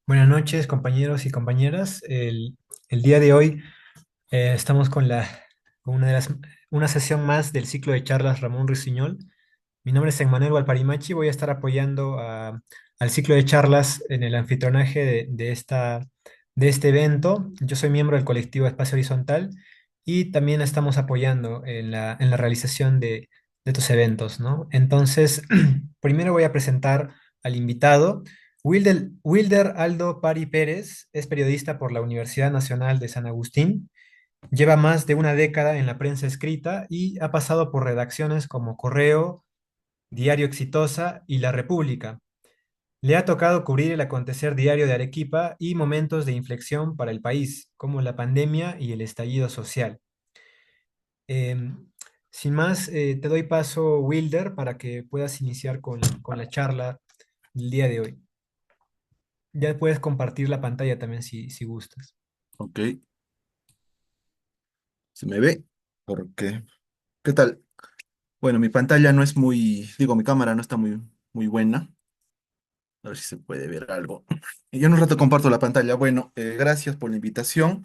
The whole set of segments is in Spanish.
Buenas noches, compañeros y compañeras. El día de hoy estamos con una sesión más del ciclo de charlas Ramón Rusiñol. Mi nombre es Emmanuel Valparimachi. Voy a estar apoyando al ciclo de charlas en el anfitrionaje de este evento. Yo soy miembro del colectivo Espacio Horizontal y también estamos apoyando en la realización de estos eventos, ¿no? Entonces, primero voy a presentar al invitado. Wilder Aldo Pari Pérez es periodista por la Universidad Nacional de San Agustín. Lleva más de una década en la prensa escrita y ha pasado por redacciones como Correo, Diario Exitosa y La República. Le ha tocado cubrir el acontecer diario de Arequipa y momentos de inflexión para el país, como la pandemia y el estallido social. Em, Sin más, te doy paso, Wilder, para que puedas iniciar con la charla del día de hoy. Ya puedes compartir la pantalla también si gustas. Ok, se me ve. Porque, ¿qué tal? Bueno, mi pantalla no es mi cámara no está muy buena. A ver si se puede ver algo. Y yo en un rato comparto la pantalla. Bueno, gracias por la invitación.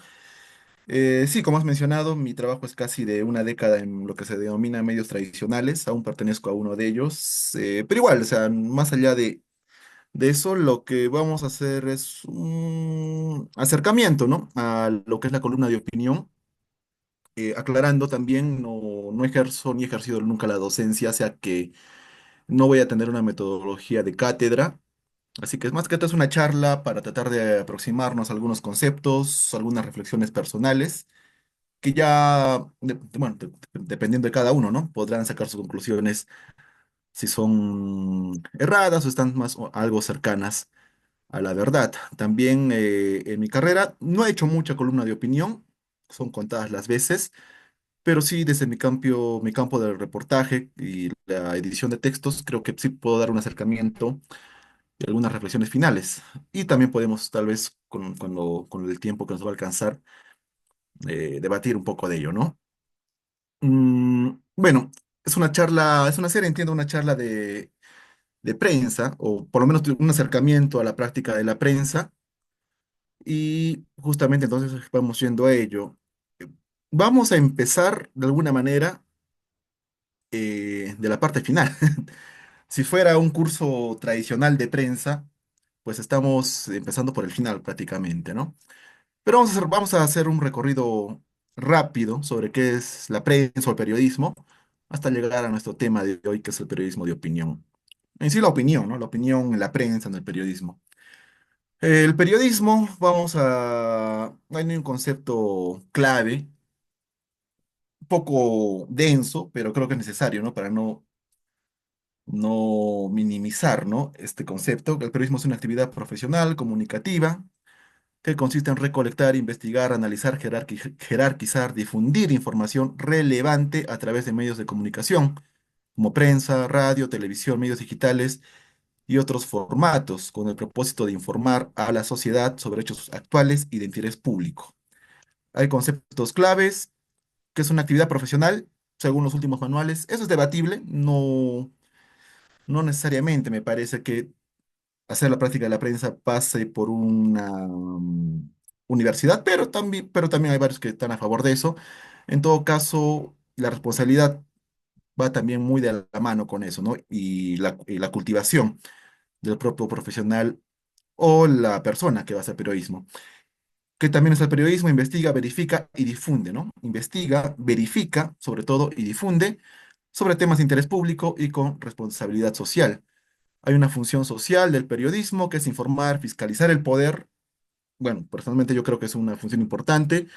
Sí, como has mencionado, mi trabajo es casi de una década en lo que se denomina medios tradicionales. Aún pertenezco a uno de ellos. Pero igual, o sea, más allá de eso, lo que vamos a hacer es un acercamiento, ¿no? A lo que es la columna de opinión. Aclarando también, no ejerzo ni he ejercido nunca la docencia, o sea que no voy a tener una metodología de cátedra, así que es más que todo es una charla para tratar de aproximarnos a algunos conceptos, algunas reflexiones personales, que ya, bueno, dependiendo de cada uno, ¿no? Podrán sacar sus conclusiones si son erradas o están más o algo cercanas a la verdad. También en mi carrera no he hecho mucha columna de opinión, son contadas las veces. Pero sí, desde mi campo del reportaje y la edición de textos, creo que sí puedo dar un acercamiento y algunas reflexiones finales. Y también podemos, tal vez, con el tiempo que nos va a alcanzar, debatir un poco de ello, ¿no? Bueno, es una charla, es una serie, entiendo, una charla de prensa, o por lo menos un acercamiento a la práctica de la prensa. Y justamente entonces vamos yendo a ello. Vamos a empezar de alguna manera de la parte final. Si fuera un curso tradicional de prensa, pues estamos empezando por el final prácticamente, ¿no? Pero vamos a hacer un recorrido rápido sobre qué es la prensa o el periodismo, hasta llegar a nuestro tema de hoy, que es el periodismo de opinión. En sí, la opinión, ¿no? La opinión en la prensa, en el periodismo. El periodismo, hay un concepto clave, un poco denso, pero creo que es necesario, ¿no? Para no minimizar, ¿no? Este concepto. El periodismo es una actividad profesional, comunicativa, que consiste en recolectar, investigar, analizar, jerarquizar, difundir información relevante a través de medios de comunicación, como prensa, radio, televisión, medios digitales y otros formatos, con el propósito de informar a la sociedad sobre hechos actuales y de interés público. Hay conceptos claves, que es una actividad profesional, según los últimos manuales. Eso es debatible, no necesariamente me parece que hacer la práctica de la prensa pase por una universidad, pero también hay varios que están a favor de eso. En todo caso, la responsabilidad va también muy de la mano con eso, ¿no? Y la cultivación del propio profesional o la persona que va a hacer periodismo. Que también es el periodismo, investiga, verifica y difunde, ¿no? Investiga, verifica, sobre todo, y difunde sobre temas de interés público y con responsabilidad social. Hay una función social del periodismo que es informar, fiscalizar el poder. Bueno, personalmente yo creo que es una función importante,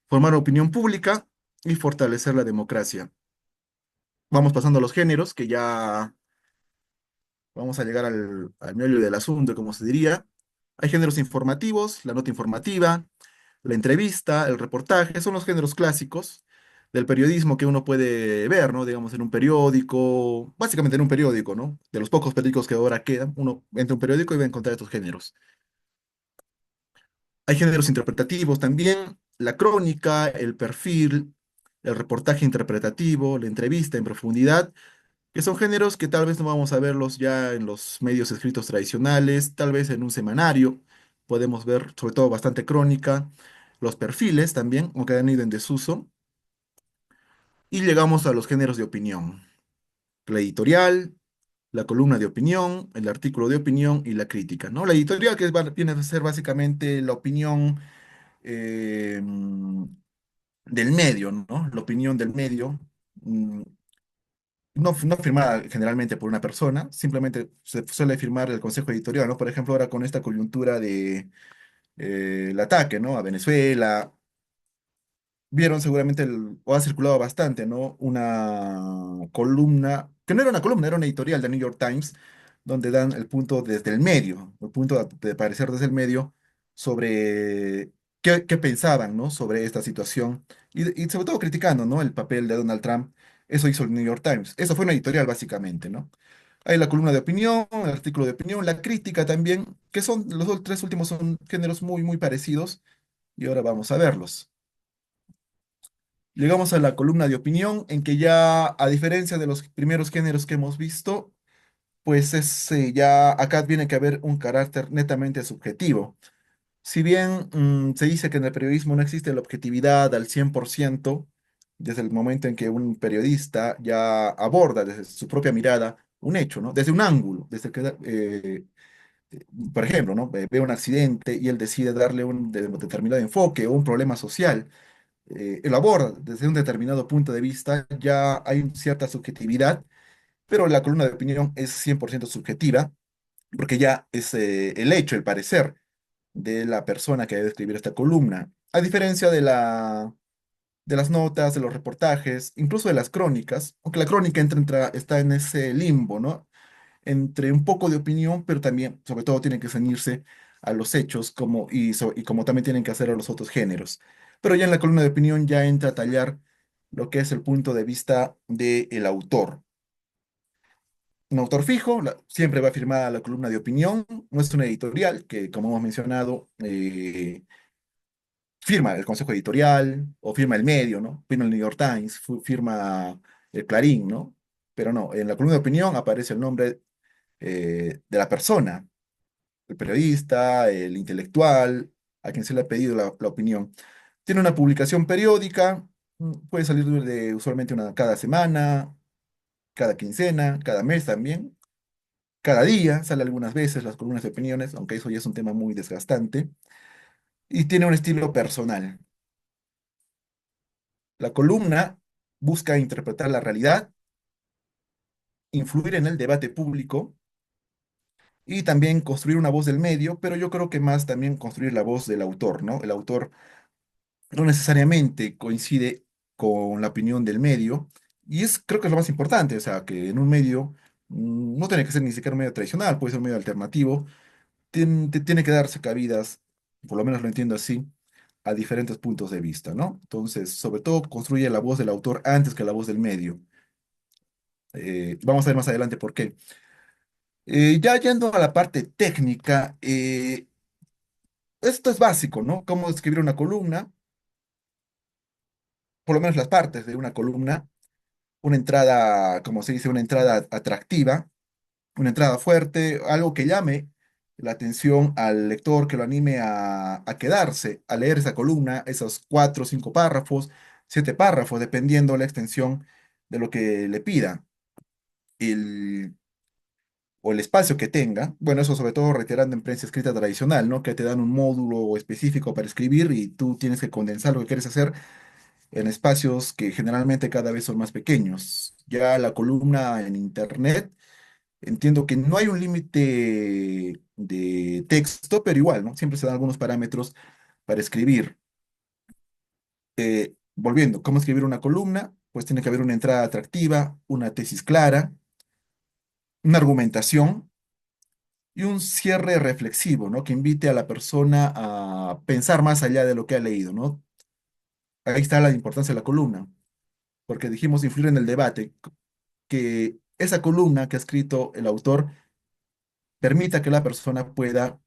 formar opinión pública y fortalecer la democracia. Vamos pasando a los géneros, que ya vamos a llegar al meollo del asunto, como se diría. Hay géneros informativos, la nota informativa, la entrevista, el reportaje, son los géneros clásicos del periodismo que uno puede ver, ¿no? Digamos, en un periódico, básicamente en un periódico, ¿no? De los pocos periódicos que ahora quedan, uno entra a un periódico y va a encontrar estos géneros. Hay géneros interpretativos también, la crónica, el perfil, el reportaje interpretativo, la entrevista en profundidad, que son géneros que tal vez no vamos a verlos ya en los medios escritos tradicionales, tal vez en un semanario. podemos ver sobre todo bastante crónica, los perfiles también, aunque han ido en desuso, y llegamos a los géneros de opinión, la editorial, la columna de opinión, el artículo de opinión y la crítica, ¿no? La editorial que viene a ser básicamente la opinión eh, del medio, ¿no? La opinión del medio, mm, no firmada generalmente por una persona, simplemente se suele firmar el consejo editorial, ¿no? Por ejemplo, ahora con esta coyuntura de el ataque, ¿no? A Venezuela, vieron seguramente, o ha circulado bastante, ¿no? Una columna, que no era una columna, era una editorial de New York Times, donde dan el punto desde el medio, el punto de parecer desde el medio sobre qué pensaban, ¿no? Sobre esta situación y sobre todo criticando, ¿no? El papel de Donald Trump. Eso hizo el New York Times. Eso fue una editorial, básicamente, ¿no? Hay la columna de opinión, el artículo de opinión, la crítica también, que son los tres últimos son géneros muy, muy parecidos, y ahora vamos a verlos. Llegamos a la columna de opinión, en que ya, a diferencia de los primeros géneros que hemos visto, pues ya acá tiene que haber un carácter netamente subjetivo. Si bien se dice que en el periodismo no existe la objetividad al 100%, desde el momento en que un periodista ya aborda desde su propia mirada un hecho, ¿no? Desde un ángulo, desde que, por ejemplo, ¿no? Ve un accidente y él decide darle un determinado enfoque o un problema social, elabora desde un determinado punto de vista, ya hay cierta subjetividad, pero la columna de opinión es 100% subjetiva, porque ya es el hecho, el parecer de la persona que debe escribir esta columna, a diferencia de las notas, de los reportajes, incluso de las crónicas, aunque la crónica está en ese limbo, ¿no? Entre un poco de opinión, pero también, sobre todo, tienen que ceñirse a los hechos y como también tienen que hacer a los otros géneros. Pero ya en la columna de opinión ya entra a tallar lo que es el punto de vista del autor. Un autor fijo, siempre va firmada la columna de opinión, no es una editorial que, como hemos mencionado, firma el consejo editorial o firma el medio, ¿no? Firma el New York Times, firma el Clarín, ¿no? Pero no, en la columna de opinión aparece el nombre de la persona, el periodista, el intelectual, a quien se le ha pedido la opinión. Tiene una publicación periódica, puede salir usualmente una cada semana, cada quincena, cada mes también, cada día, sale algunas veces las columnas de opiniones, aunque eso ya es un tema muy desgastante, y tiene un estilo personal. La columna busca interpretar la realidad, influir en el debate público y también construir una voz del medio, pero yo creo que más también construir la voz del autor, ¿no? El autor no necesariamente coincide con la opinión del medio, y creo que es lo más importante, o sea, que en un medio, no tiene que ser ni siquiera un medio tradicional, puede ser un medio alternativo, tiene que darse cabidas, por lo menos lo entiendo así, a diferentes puntos de vista, ¿no? Entonces, sobre todo, construye la voz del autor antes que la voz del medio. Vamos a ver más adelante por qué. Ya yendo a la parte técnica, esto es básico, ¿no? Cómo escribir una columna, por lo menos las partes de una columna, una entrada, como se dice, una entrada atractiva, una entrada fuerte, algo que llame la atención al lector, que lo anime a quedarse, a leer esa columna, esos 4 o 5 párrafos, 7 párrafos, dependiendo la extensión de lo que le pida. El, o el espacio que tenga, bueno, eso sobre todo reiterando en prensa escrita tradicional, ¿no? Que te dan un módulo específico para escribir y tú tienes que condensar lo que quieres hacer en espacios que generalmente cada vez son más pequeños. Ya la columna en internet, entiendo que no hay un límite de texto, pero igual, ¿no? Siempre se dan algunos parámetros para escribir. Volviendo, ¿cómo escribir una columna? Pues tiene que haber una entrada atractiva, una tesis clara, una argumentación y un cierre reflexivo, ¿no? Que invite a la persona a pensar más allá de lo que ha leído, ¿no? Ahí está la importancia de la columna, porque dijimos influir en el debate, que esa columna que ha escrito el autor permita que la persona pueda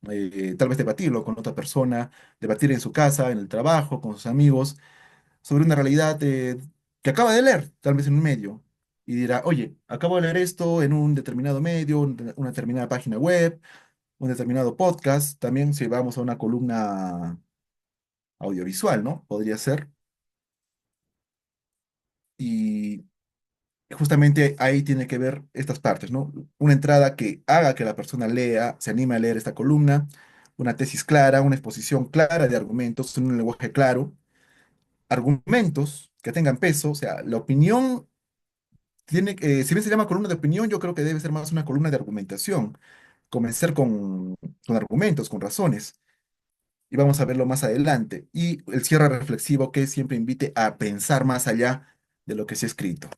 tal vez debatirlo con otra persona, debatir en su casa, en el trabajo, con sus amigos, sobre una realidad que acaba de leer, tal vez en un medio, y dirá, oye, acabo de leer esto en un determinado medio, una determinada página web, un determinado podcast, también si vamos a una columna audiovisual, ¿no? Podría ser. Y justamente ahí tiene que ver estas partes, ¿no? Una entrada que haga que la persona lea, se anime a leer esta columna, una tesis clara, una exposición clara de argumentos, en un lenguaje claro, argumentos que tengan peso, o sea, la opinión tiene, si bien se llama columna de opinión, yo creo que debe ser más una columna de argumentación, comenzar con argumentos, con razones, y vamos a verlo más adelante. Y el cierre reflexivo que siempre invite a pensar más allá de lo que se ha escrito.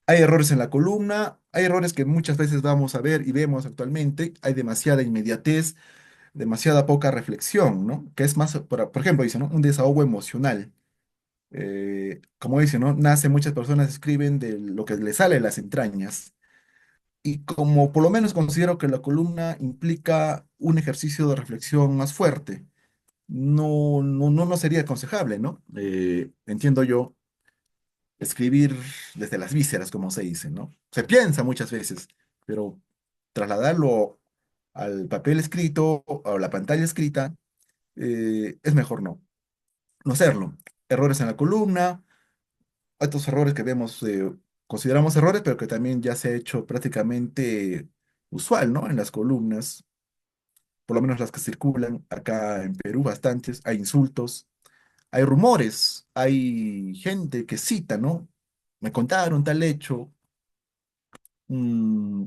Hay errores en la columna, hay errores que muchas veces vamos a ver y vemos actualmente, hay demasiada inmediatez, demasiada poca reflexión, ¿no? Que es más, por ejemplo, dice, ¿no? Un desahogo emocional. Como dice, ¿no? Nace, muchas personas escriben de lo que les sale de las entrañas. Y como por lo menos considero que la columna implica un ejercicio de reflexión más fuerte, no sería aconsejable, ¿no? Entiendo yo escribir desde las vísceras, como se dice, ¿no? Se piensa muchas veces, pero trasladarlo al papel escrito o a la pantalla escrita, es mejor no hacerlo. Errores en la columna, estos errores que vemos, consideramos errores, pero que también ya se ha hecho prácticamente usual, ¿no? En las columnas, por lo menos las que circulan acá en Perú, bastantes, hay insultos, hay rumores, hay gente que cita, ¿no? Me contaron tal hecho, mm,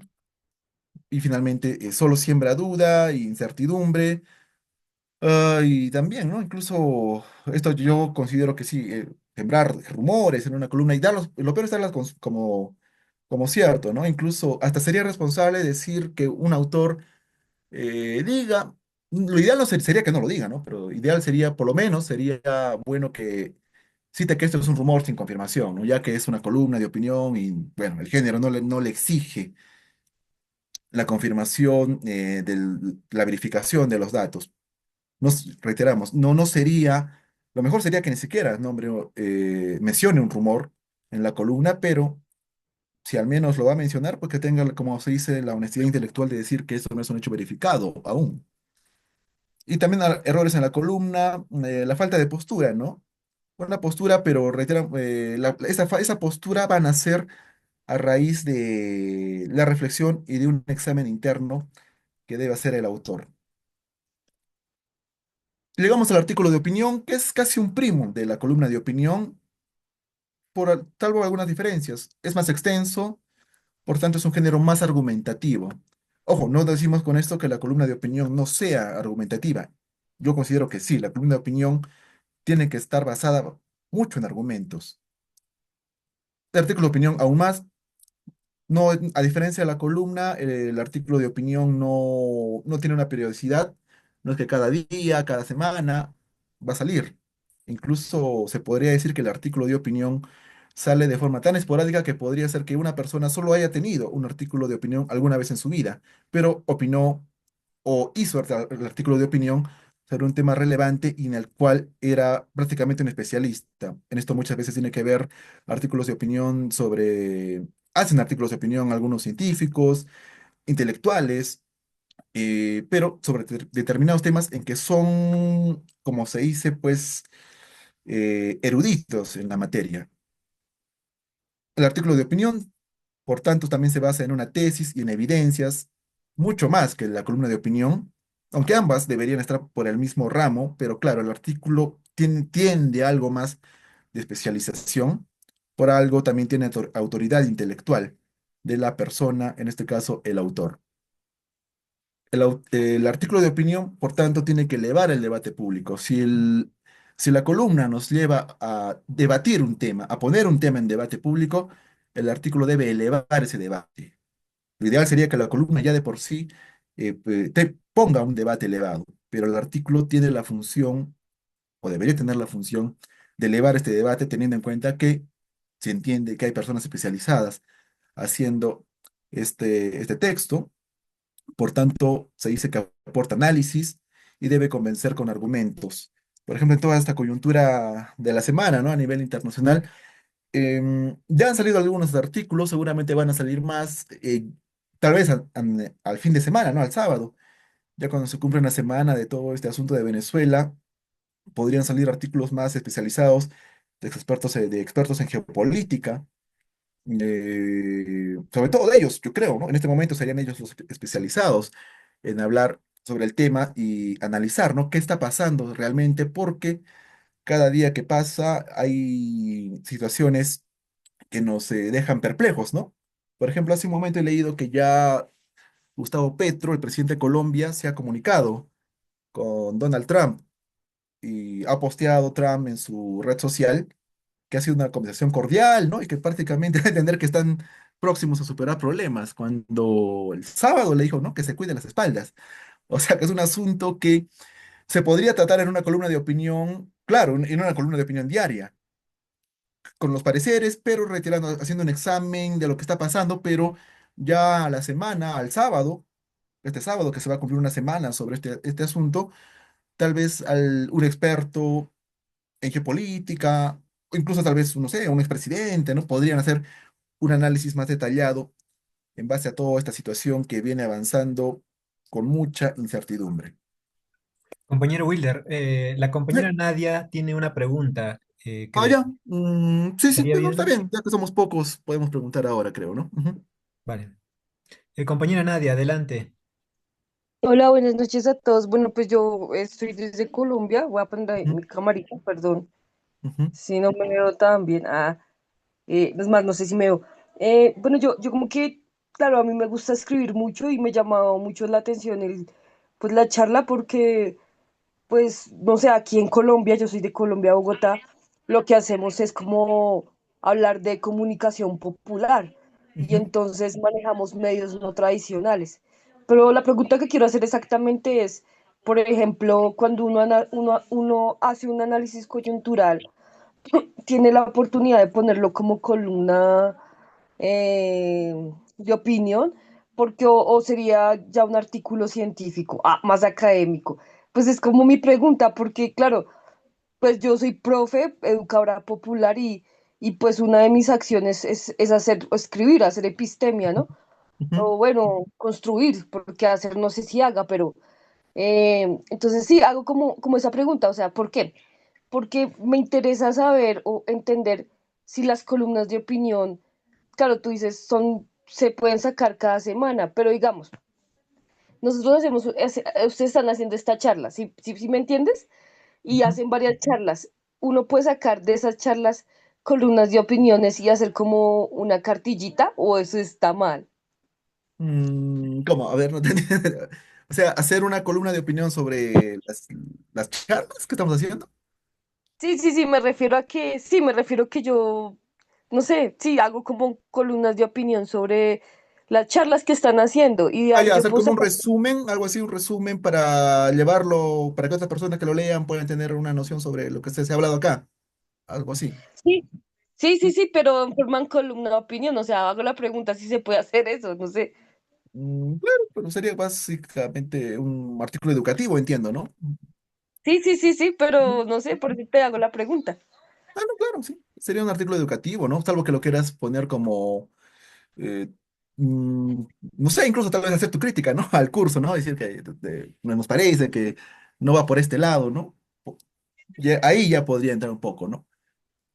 y finalmente solo siembra duda e incertidumbre. Y también, ¿no? Incluso esto yo considero que sí, sembrar rumores en una columna y darlos, lo peor es darlas como cierto, ¿no? Incluso hasta sería responsable decir que un autor diga, lo ideal no sería que no lo diga, ¿no? Pero ideal sería, por lo menos, sería bueno que cite que esto es un rumor sin confirmación, ¿no? Ya que es una columna de opinión y, bueno, el género no le exige la confirmación de la verificación de los datos. Reiteramos, no sería, lo mejor sería que ni siquiera nombre, mencione un rumor en la columna, pero si al menos lo va a mencionar, pues que tenga, como se dice, la honestidad intelectual de decir que esto no es un hecho verificado aún. Y también errores en la columna, la falta de postura, ¿no? Una postura, pero reitera, esa postura va a nacer a raíz de la reflexión y de un examen interno que debe hacer el autor. Llegamos al artículo de opinión, que es casi un primo de la columna de opinión, tal vez algunas diferencias. Es más extenso, por tanto es un género más argumentativo. Ojo, no decimos con esto que la columna de opinión no sea argumentativa. Yo considero que sí, la columna de opinión tiene que estar basada mucho en argumentos. El artículo de opinión aún más. No, a diferencia de la columna, el artículo de opinión no tiene una periodicidad, no es que cada día, cada semana va a salir. Incluso se podría decir que el artículo de opinión sale de forma tan esporádica que podría ser que una persona solo haya tenido un artículo de opinión alguna vez en su vida, pero opinó o hizo el artículo de opinión sobre un tema relevante y en el cual era prácticamente un especialista. En esto muchas veces tiene que ver artículos de opinión hacen artículos de opinión algunos científicos, intelectuales, pero sobre determinados temas en que son, como se dice, pues, eruditos en la materia. El artículo de opinión, por tanto, también se basa en una tesis y en evidencias, mucho más que la columna de opinión, aunque ambas deberían estar por el mismo ramo, pero claro, el artículo tiende a algo más de especialización, por algo también tiene autoridad intelectual de la persona, en este caso el autor. El artículo de opinión, por tanto, tiene que elevar el debate público. Si la columna nos lleva a debatir un tema, a poner un tema en debate público, el artículo debe elevar ese debate. Lo ideal sería que la columna ya de por sí te ponga un debate elevado, pero el artículo tiene la función, o debería tener la función, de elevar este debate teniendo en cuenta que se entiende que hay personas especializadas haciendo este texto, por tanto, se dice que aporta análisis y debe convencer con argumentos. Por ejemplo, en toda esta coyuntura de la semana, ¿no? A nivel internacional, ya han salido algunos artículos, seguramente van a salir más, tal vez al fin de semana, ¿no? Al sábado. Ya cuando se cumple una semana de todo este asunto de Venezuela, podrían salir artículos más especializados de expertos en geopolítica, sobre todo de ellos, yo creo, ¿no? En este momento serían ellos los especializados en hablar sobre el tema y analizar, ¿no? ¿Qué está pasando realmente? Porque cada día que pasa hay situaciones que nos dejan perplejos, ¿no? Por ejemplo, hace un momento he leído que ya Gustavo Petro, el presidente de Colombia, se ha comunicado con Donald Trump y ha posteado Trump en su red social que ha sido una conversación cordial, ¿no? Y que prácticamente da a entender que están próximos a superar problemas, cuando el sábado le dijo, ¿no? Que se cuide las espaldas. O sea, que es un asunto que se podría tratar en una columna de opinión, claro, en una columna de opinión diaria, con los pareceres, pero retirando, haciendo un examen de lo que está pasando, pero ya a la semana, al sábado, este sábado que se va a cumplir una semana sobre este asunto, tal vez un experto en geopolítica, o incluso tal vez, no sé, un expresidente, ¿no? Podrían hacer un análisis más detallado en base a toda esta situación que viene avanzando con mucha incertidumbre. Compañero Wilder, la Sí. compañera Nadia tiene una pregunta que Ah, le ya. Sí, sí, estaría bueno, está bien. bien. Ya que somos pocos, podemos preguntar ahora, creo, ¿no? Ujú, Vale. Compañera Nadia, adelante. Hola, buenas noches a todos. Bueno, pues yo estoy desde Colombia. Voy a poner ahí ujú, mi camarita, perdón, ujú, si no me veo tan bien. Es más, no sé si me veo. Bueno, yo como que, claro, a mí me gusta escribir mucho y me llamaba mucho la atención pues la charla porque pues, no sé, aquí en Colombia, yo soy de Colombia, Bogotá, lo que hacemos es como hablar de comunicación popular y ujú, entonces manejamos medios no tradicionales. Pero la pregunta que quiero hacer exactamente es, por ejemplo, cuando uno hace un análisis coyuntural, tiene la oportunidad de ponerlo como columna de opinión, porque o sería ya un artículo científico, más académico. Pues es como mi pregunta, porque claro, pues yo soy profe, educadora popular y pues una de mis acciones es hacer, o escribir, hacer epistemia, ¿no? ujú. O bueno, construir, porque hacer no sé si haga, pero entonces sí, hago como esa pregunta, o sea, ¿por qué? Porque me interesa saber o entender si las columnas de opinión, claro, tú dices, se pueden sacar cada semana, pero digamos, nosotros ustedes están haciendo esta charla, ¿sí me entiendes? Y Ujú. hacen varias charlas. Uno puede sacar de esas charlas columnas de opiniones y hacer como una cartillita, o eso está mal. ¿Cómo? A ver, no te entiendo. O sea, hacer una columna de opinión sobre las charlas que estamos haciendo. Sí, me refiero a que, sí, me refiero que yo, no sé, sí, hago como columnas de opinión sobre las charlas que están haciendo y de Ah, ahí ya, yo hacer puedo como un sacar. resumen, algo así, un resumen para llevarlo, para que otras personas que lo lean puedan tener una noción sobre lo que se ha hablado acá. Algo así. Sí, sí, pero forman columna de opinión, o sea, hago la pregunta si se puede hacer eso, no sé. Claro, pero sería básicamente un artículo educativo, entiendo, ¿no? Sí, Ujú. pero no sé, por eso te hago la pregunta. Ah, no, claro, sí. Sería un artículo educativo, ¿no? Salvo que lo quieras poner como, eh, mm, no sé, incluso tal vez hacer tu crítica, ¿no? Al curso, ¿no? Decir que no nos parece que no va por este lado, ¿no? Ahí ya podría entrar un poco, ¿no?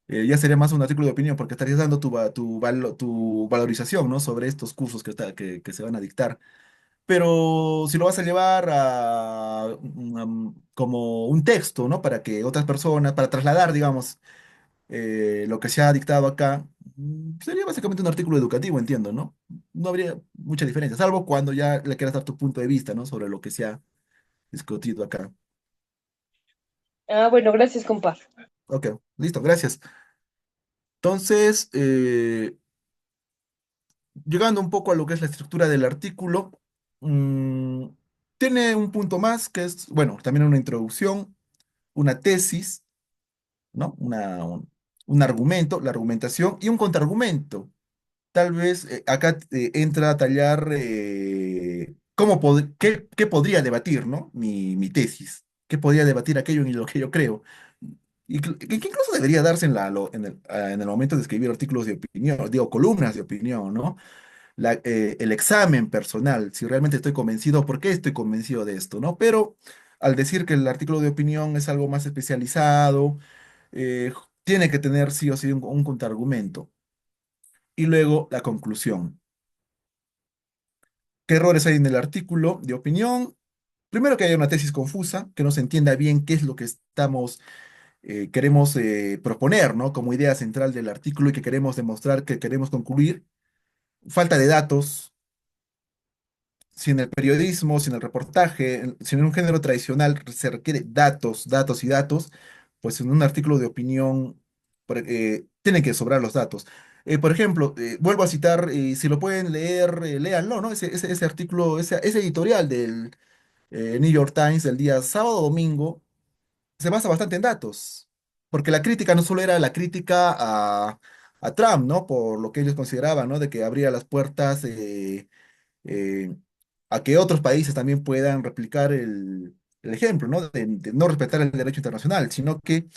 Ya sería más un artículo de opinión porque estarías dando tu valorización, ¿no? Sobre estos cursos que se van a dictar. Pero si lo vas a llevar como un texto, ¿no? Para que otras personas, para trasladar, digamos, lo que se ha dictado acá, sería básicamente un artículo educativo, entiendo, ¿no? No habría mucha diferencia, salvo cuando ya le quieras dar tu punto de vista, ¿no? Sobre lo que se ha discutido acá. Bueno, gracias, compa. Ok, listo, gracias. Entonces, llegando un poco a lo que es la estructura del artículo, mm, tiene un punto más que es, bueno, también una introducción, una tesis, ¿no? Un argumento, la argumentación y un contraargumento. Tal vez acá entra a tallar qué podría debatir, ¿no? Mi tesis, qué podría debatir aquello en lo que yo creo. Y que incluso debería darse en el momento de escribir artículos de opinión, digo, columnas de opinión, ¿no? el examen personal, si realmente estoy convencido, por qué estoy convencido de esto, ¿no? Pero al decir que el artículo de opinión es algo más especializado, tiene que tener sí o sí un contraargumento. Y luego la conclusión. ¿Qué errores hay en el artículo de opinión? Primero que haya una tesis confusa, que no se entienda bien qué es lo que queremos proponer, ¿no? Como idea central del artículo y que queremos demostrar, que queremos concluir. Falta de datos. Si en el periodismo, si en el reportaje, si en un género tradicional se requiere datos, datos y datos, pues en un artículo de opinión tienen que sobrar los datos. Por ejemplo, vuelvo a citar, si lo pueden leer, léanlo, ¿no? Ese artículo, ese editorial del New York Times del día sábado o domingo, se basa bastante en datos, porque la crítica no solo era la crítica a Trump, ¿no? Por lo que ellos consideraban, ¿no? De que abría las puertas eh, a que otros países también puedan replicar el ejemplo, ¿no? De no respetar el derecho internacional, sino que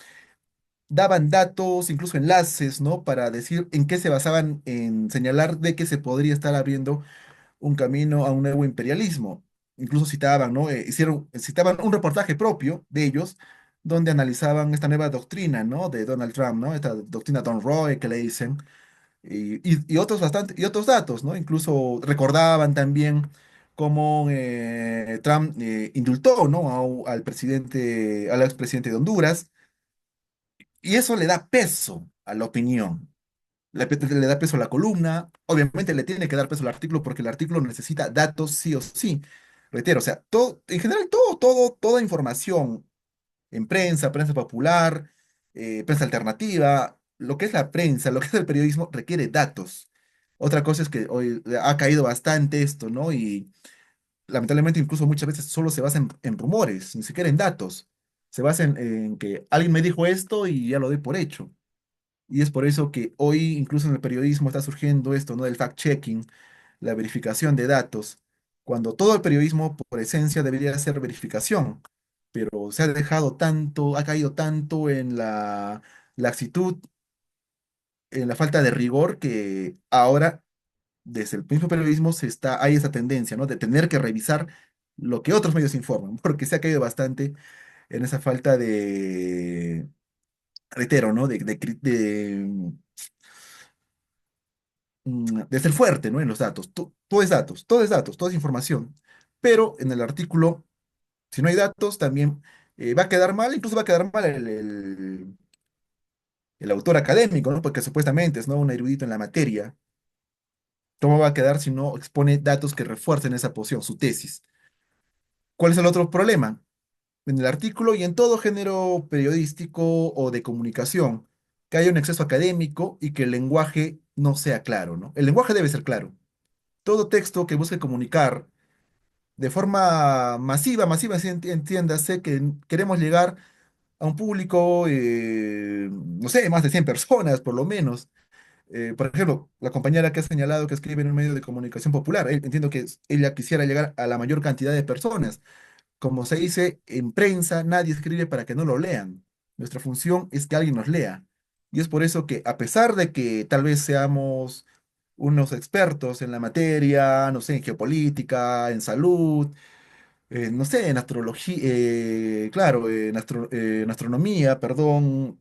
daban datos, incluso enlaces, ¿no? Para decir en qué se basaban en señalar de que se podría estar abriendo un camino a un nuevo imperialismo. Incluso citaban, ¿no? Citaban un reportaje propio de ellos, donde analizaban esta nueva doctrina, ¿no? De Donald Trump, ¿no? Esta doctrina Don Roy que le dicen, y otros bastante, y otros datos, ¿no? Incluso recordaban también cómo Trump indultó, ¿no? Al presidente, al expresidente de Honduras, y eso le da peso a la opinión. Le da peso a la columna, obviamente le tiene que dar peso al artículo porque el artículo necesita datos sí o sí. Reitero, o sea, todo, en general, toda información en prensa, prensa popular, prensa alternativa, lo que es la prensa, lo que es el periodismo, requiere datos. Otra cosa es que hoy ha caído bastante esto, ¿no? Y lamentablemente incluso muchas veces solo se basa en rumores, ni siquiera en datos. Se basa en que alguien me dijo esto y ya lo doy por hecho. Y es por eso que hoy incluso en el periodismo está surgiendo esto, ¿no? Del fact-checking, la verificación de datos, cuando todo el periodismo por esencia debería ser verificación, pero se ha dejado tanto, ha caído tanto en la laxitud, en la falta de rigor, que ahora desde el mismo periodismo hay esa tendencia, ¿no? De tener que revisar lo que otros medios informan, porque se ha caído bastante en esa falta de, reitero, ¿no? De ser fuerte, ¿no? En los datos. Todo es datos, todo es datos, todo es información. Pero en el artículo, si no hay datos, también va a quedar mal, incluso va a quedar mal el autor académico, ¿no? Porque supuestamente es, ¿no? Un erudito en la materia. ¿Cómo va a quedar si no expone datos que refuercen esa posición, su tesis? ¿Cuál es el otro problema? En el artículo y en todo género periodístico o de comunicación, que haya un exceso académico y que el lenguaje no sea claro, ¿no? El lenguaje debe ser claro. Todo texto que busque comunicar de forma masiva, sí, entiéndase que queremos llegar a un público, no sé, más de 100 personas por lo menos. Por ejemplo, la compañera que ha señalado que escribe en un medio de comunicación popular, entiendo que ella quisiera llegar a la mayor cantidad de personas. Como se dice en prensa, nadie escribe para que no lo lean. Nuestra función es que alguien nos lea. Y es por eso que a pesar de que tal vez seamos unos expertos en la materia, no sé, en geopolítica, en salud, no sé, en astrología, claro, en astronomía, perdón,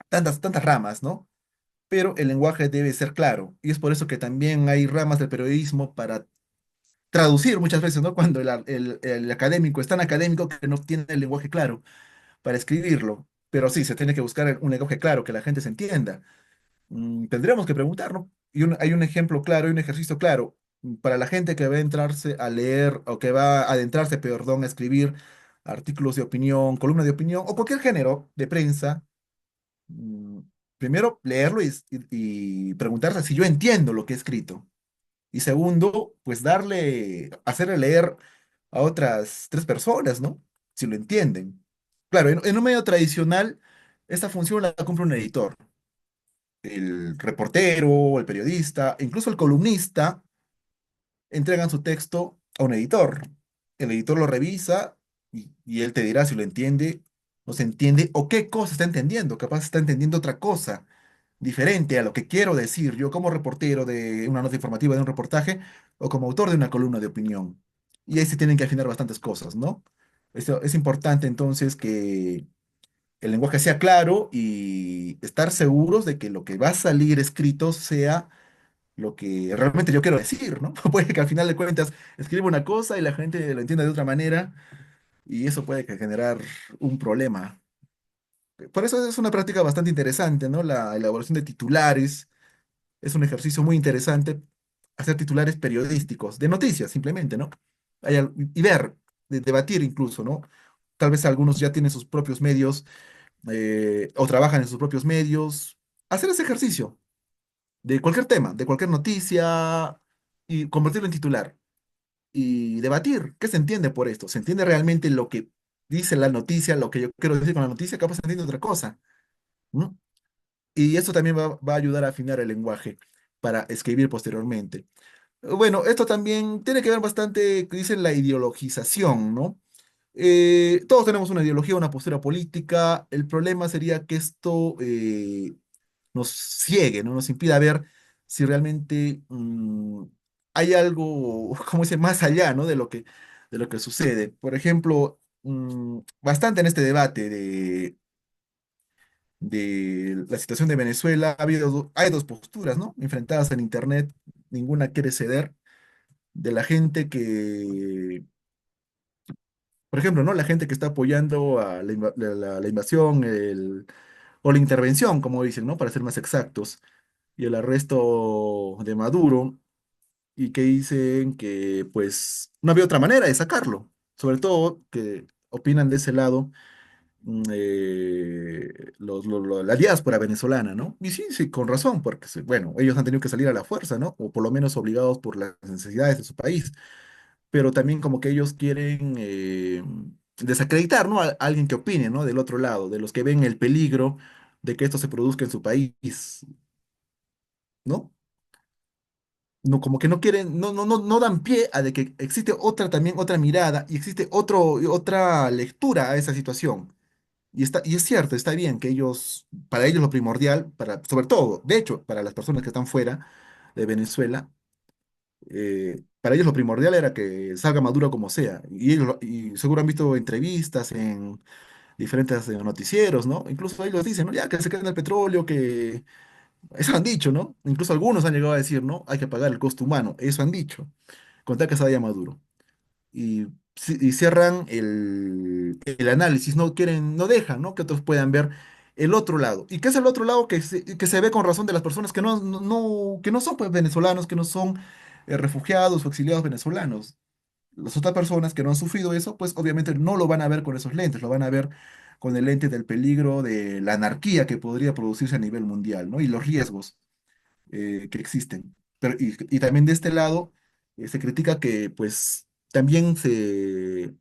tantas ramas, ¿no? Pero el lenguaje debe ser claro. Y es por eso que también hay ramas del periodismo para traducir muchas veces, ¿no? Cuando el académico es tan académico que no tiene el lenguaje claro para escribirlo. Pero sí, se tiene que buscar un lenguaje claro, que la gente se entienda. Tendríamos que preguntar, ¿no? Hay un ejemplo claro, hay un ejercicio claro para la gente que va a entrarse a leer o que va a adentrarse, perdón, a escribir artículos de opinión, columna de opinión o cualquier género de prensa. mm, Primero, leerlo y preguntarse si yo entiendo lo que he escrito. Y segundo, pues hacerle leer a otras tres personas, ¿no? Si lo entienden. Claro, en un medio tradicional, esta función la cumple un editor. El reportero, el periodista, incluso el columnista entregan su texto a un editor. El editor lo revisa y él te dirá si lo entiende, no se entiende o qué cosa está entendiendo. Capaz está entendiendo otra cosa. diferente a lo que quiero decir yo como reportero de una nota informativa, de un reportaje, o como autor de una columna de opinión. Y ahí se tienen que afinar bastantes cosas, ¿no? Esto es importante entonces que el lenguaje sea claro y estar seguros de que lo que va a salir escrito sea lo que realmente yo quiero decir, ¿no? Puede que al final de cuentas escriba una cosa y la gente lo entienda de otra manera y eso puede generar un problema. Por eso es una práctica bastante interesante, ¿no? La elaboración de titulares es un ejercicio muy interesante, hacer titulares periodísticos, de noticias simplemente, ¿no? Y ver, debatir incluso, ¿no? Tal vez algunos ya tienen sus propios medios o trabajan en sus propios medios. Hacer ese ejercicio de cualquier tema, de cualquier noticia y convertirlo en titular y debatir qué se entiende por esto. ¿Se entiende realmente lo que dice la noticia, lo que yo quiero decir con la noticia? Capaz se entiende otra cosa. ¿No? Y esto también va a ayudar a afinar el lenguaje para escribir posteriormente. Bueno, esto también tiene que ver bastante, que dicen la ideologización, ¿no? Todos tenemos una ideología, una postura política. El problema sería que esto nos ciegue, ¿no? Nos impida ver si realmente hay algo, como dice, más allá, ¿no? De lo que sucede. Por ejemplo, bastante en este debate de la situación de Venezuela, hay dos posturas, ¿no? Enfrentadas en Internet, ninguna quiere ceder, de la gente que, por ejemplo, ¿no? La gente que está apoyando a la invasión o la intervención, como dicen, ¿no? Para ser más exactos, y el arresto de Maduro, y que dicen que, pues, no había otra manera de sacarlo, sobre todo que opinan de ese lado la diáspora venezolana, ¿no? Y sí, sí, con razón, porque, bueno, ellos han tenido que salir a la fuerza, ¿no? O por lo menos obligados por las necesidades de su país, pero también como que ellos quieren desacreditar, ¿no? A alguien que opine, ¿no? Del otro lado, de los que ven el peligro de que esto se produzca en su país, ¿no? No, como que no quieren, no dan pie a de que existe otra también, otra mirada y existe otra lectura a esa situación. Y es cierto, está bien que ellos, para ellos lo primordial, sobre todo, de hecho, para las personas que están fuera de Venezuela, para ellos lo primordial era que salga Maduro como sea. Y seguro han visto entrevistas en diferentes noticieros, ¿no? Incluso ellos dicen, ¿no? Ya que se quede en el petróleo, que... Eso han dicho, ¿no? Incluso algunos han llegado a decir, ¿no? Hay que pagar el costo humano. Eso han dicho. Con tal que se vaya Maduro y, y cierran el análisis, no quieren, no dejan, ¿no? Que otros puedan ver el otro lado. ¿Y qué es el otro lado que se ve con razón de las personas que que no son pues, venezolanos, que no son refugiados o exiliados venezolanos? Las otras personas que no han sufrido eso, pues obviamente no lo van a ver con esos lentes, lo van a ver con el lente del peligro de la anarquía que podría producirse a nivel mundial, ¿no? Y los riesgos que existen. Y también de este lado se critica que pues también de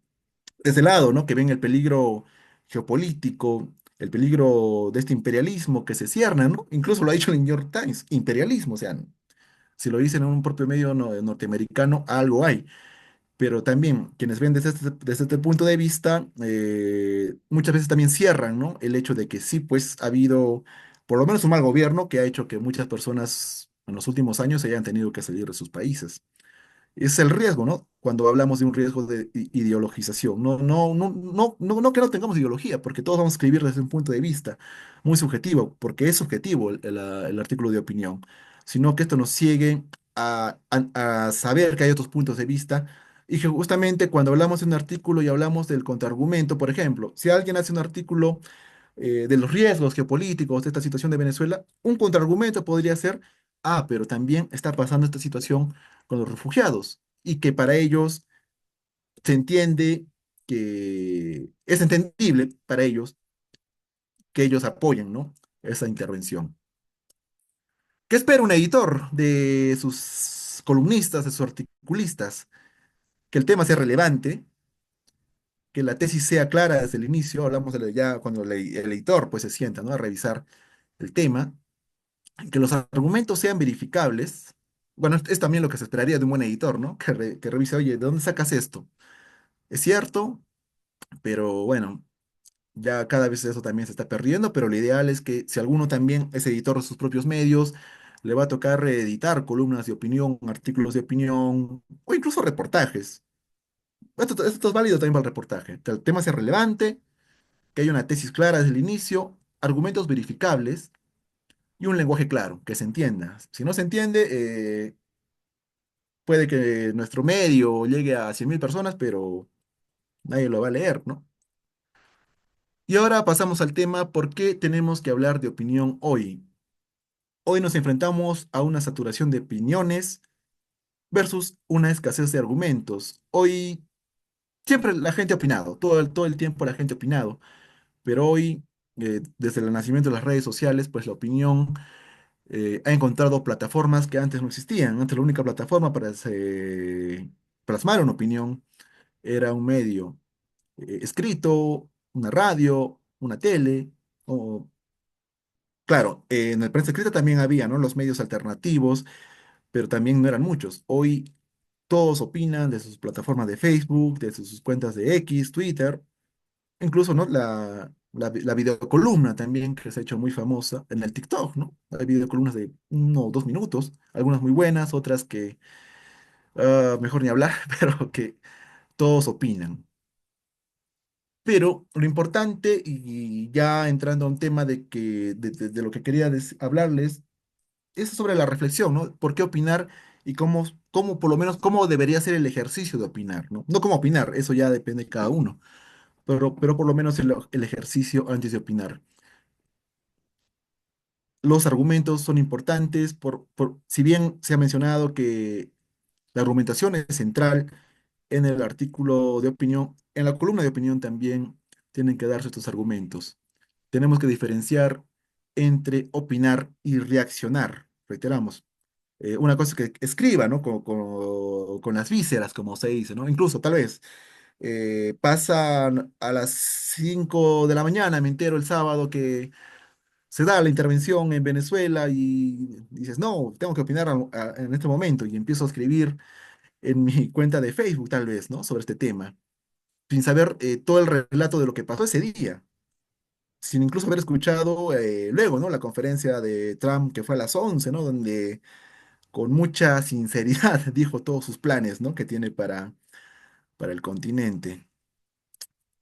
ese lado, ¿no? Que ven el peligro geopolítico, el peligro de este imperialismo que se cierne, ¿no? Incluso lo ha dicho el New York Times, imperialismo, o sea, si lo dicen en un propio medio norteamericano, algo hay. Pero también quienes ven desde este punto de vista, muchas veces también cierran, ¿no? El hecho de que sí, pues ha habido por lo menos un mal gobierno que ha hecho que muchas personas en los últimos años se hayan tenido que salir de sus países. Es el riesgo, ¿no? Cuando hablamos de un riesgo de ideologización. No que no tengamos ideología, porque todos vamos a escribir desde un punto de vista muy subjetivo, porque es subjetivo el artículo de opinión, sino que esto nos ciegue a saber que hay otros puntos de vista y que justamente cuando hablamos de un artículo y hablamos del contraargumento, por ejemplo, si alguien hace un artículo de los riesgos geopolíticos de esta situación de Venezuela, un contraargumento podría ser, pero también está pasando esta situación con los refugiados y que para ellos se entiende que es entendible para ellos que ellos apoyen, ¿no? Esa intervención. ¿Qué espera un editor de sus columnistas, de sus articulistas? Que el tema sea relevante, que la tesis sea clara desde el inicio, hablamos de ya cuando el editor pues se sienta, ¿no? A revisar el tema, que los argumentos sean verificables. Bueno, es también lo que se esperaría de un buen editor, ¿no? Que revise, oye, ¿de dónde sacas esto? Es cierto, pero bueno, Ya cada vez eso también se está perdiendo, pero lo ideal es que si alguno también es editor de sus propios medios, le va a tocar reeditar columnas de opinión, artículos de opinión o incluso reportajes. Esto es válido también para el reportaje. Que el tema sea relevante, que haya una tesis clara desde el inicio, argumentos verificables y un lenguaje claro, que se entienda. Si no se entiende, puede que nuestro medio llegue a 100.000 personas, pero nadie lo va a leer, ¿no? Y ahora pasamos al tema, ¿por qué tenemos que hablar de opinión hoy? Hoy nos enfrentamos a una saturación de opiniones versus una escasez de argumentos. Hoy siempre la gente ha opinado, todo el tiempo la gente ha opinado, pero hoy, desde el nacimiento de las redes sociales, pues la opinión ha encontrado plataformas que antes no existían. Antes la única plataforma para plasmar una opinión era un medio escrito, una radio, una tele, o claro, en la prensa escrita también había, ¿no? Los medios alternativos, pero también no eran muchos. Hoy todos opinan de sus plataformas de Facebook, de sus cuentas de X, Twitter, incluso, ¿no? La videocolumna también, que se ha hecho muy famosa en el TikTok, ¿no? Hay videocolumnas de 1 o 2 minutos, algunas muy buenas, otras que mejor ni hablar, pero que todos opinan. Pero lo importante, y ya entrando a un tema de lo que quería hablarles, es sobre la reflexión, ¿no? ¿Por qué opinar y cómo, por lo menos, cómo debería ser el ejercicio de opinar, ¿no? No cómo opinar, eso ya depende de cada uno, pero por lo menos el ejercicio antes de opinar. Los argumentos son importantes, si bien se ha mencionado que la argumentación es central en el artículo de opinión, en la columna de opinión también tienen que darse estos argumentos. Tenemos que diferenciar entre opinar y reaccionar. Reiteramos, una cosa es que escriba, ¿no? Con las vísceras, como se dice, ¿no? Incluso tal vez pasan a las 5 de la mañana, me entero el sábado que se da la intervención en Venezuela y dices, no, tengo que opinar en este momento y empiezo a escribir en mi cuenta de Facebook, tal vez, ¿no? Sobre este tema, sin saber todo el relato de lo que pasó ese día, sin incluso haber escuchado luego, ¿no? La conferencia de Trump que fue a las 11, ¿no? Donde con mucha sinceridad dijo todos sus planes, ¿no? Que tiene para el continente.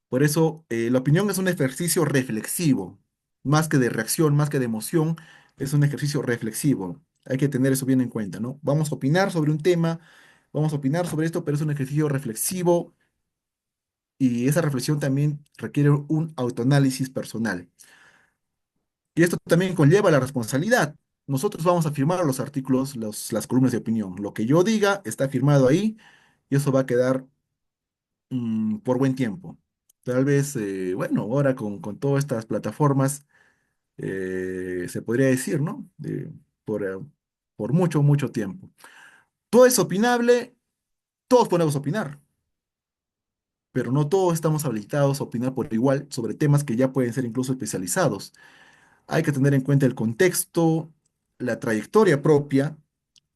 Por eso, la opinión es un ejercicio reflexivo, más que de reacción, más que de emoción, es un ejercicio reflexivo. Hay que tener eso bien en cuenta, ¿no? Vamos a opinar sobre un tema, vamos a opinar sobre esto, pero es un ejercicio reflexivo y esa reflexión también requiere un autoanálisis personal. Y esto también conlleva la responsabilidad. Nosotros vamos a firmar los artículos, las columnas de opinión. Lo que yo diga está firmado ahí y eso va a quedar por buen tiempo. Tal vez, bueno, ahora con todas estas plataformas, se podría decir, ¿no? Por mucho, mucho tiempo. Todo es opinable, todos podemos opinar, pero no todos estamos habilitados a opinar por igual sobre temas que ya pueden ser incluso especializados. Hay que tener en cuenta el contexto, la trayectoria propia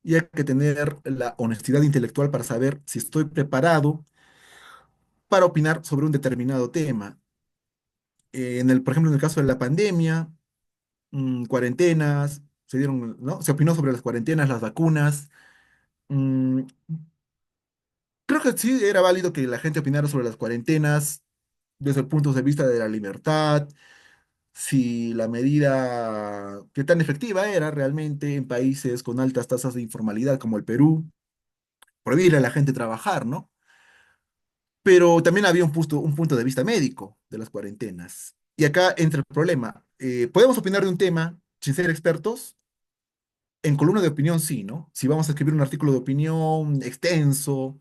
y hay que tener la honestidad intelectual para saber si estoy preparado para opinar sobre un determinado tema. Por ejemplo, en el caso de la pandemia, cuarentenas, se dieron, ¿no? Se opinó sobre las cuarentenas, las vacunas. Mm, Creo que sí era válido que la gente opinara sobre las cuarentenas desde el punto de vista de la libertad, si la medida, qué tan efectiva era realmente en países con altas tasas de informalidad como el Perú, prohibirle a la gente trabajar, ¿no? Pero también había un punto de vista médico de las cuarentenas. Y acá entra el problema. ¿Podemos opinar de un tema sin ser expertos? En columna de opinión, sí, ¿no? Si vamos a escribir un artículo de opinión extenso,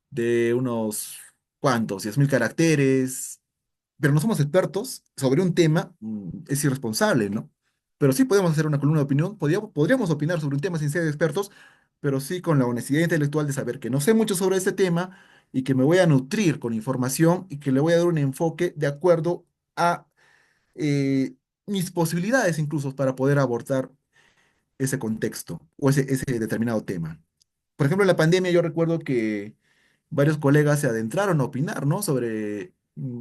de unos, ¿cuántos? 10.000 caracteres, pero no somos expertos sobre un tema, es irresponsable, ¿no? Pero sí podemos hacer una columna de opinión, podríamos opinar sobre un tema sin ser expertos, pero sí con la honestidad intelectual de saber que no sé mucho sobre este tema y que me voy a nutrir con información y que le voy a dar un enfoque de acuerdo a eh, mis posibilidades incluso para poder abordar ese contexto o ese determinado tema. Por ejemplo, en la pandemia yo recuerdo que varios colegas se adentraron a opinar, ¿no? Sobre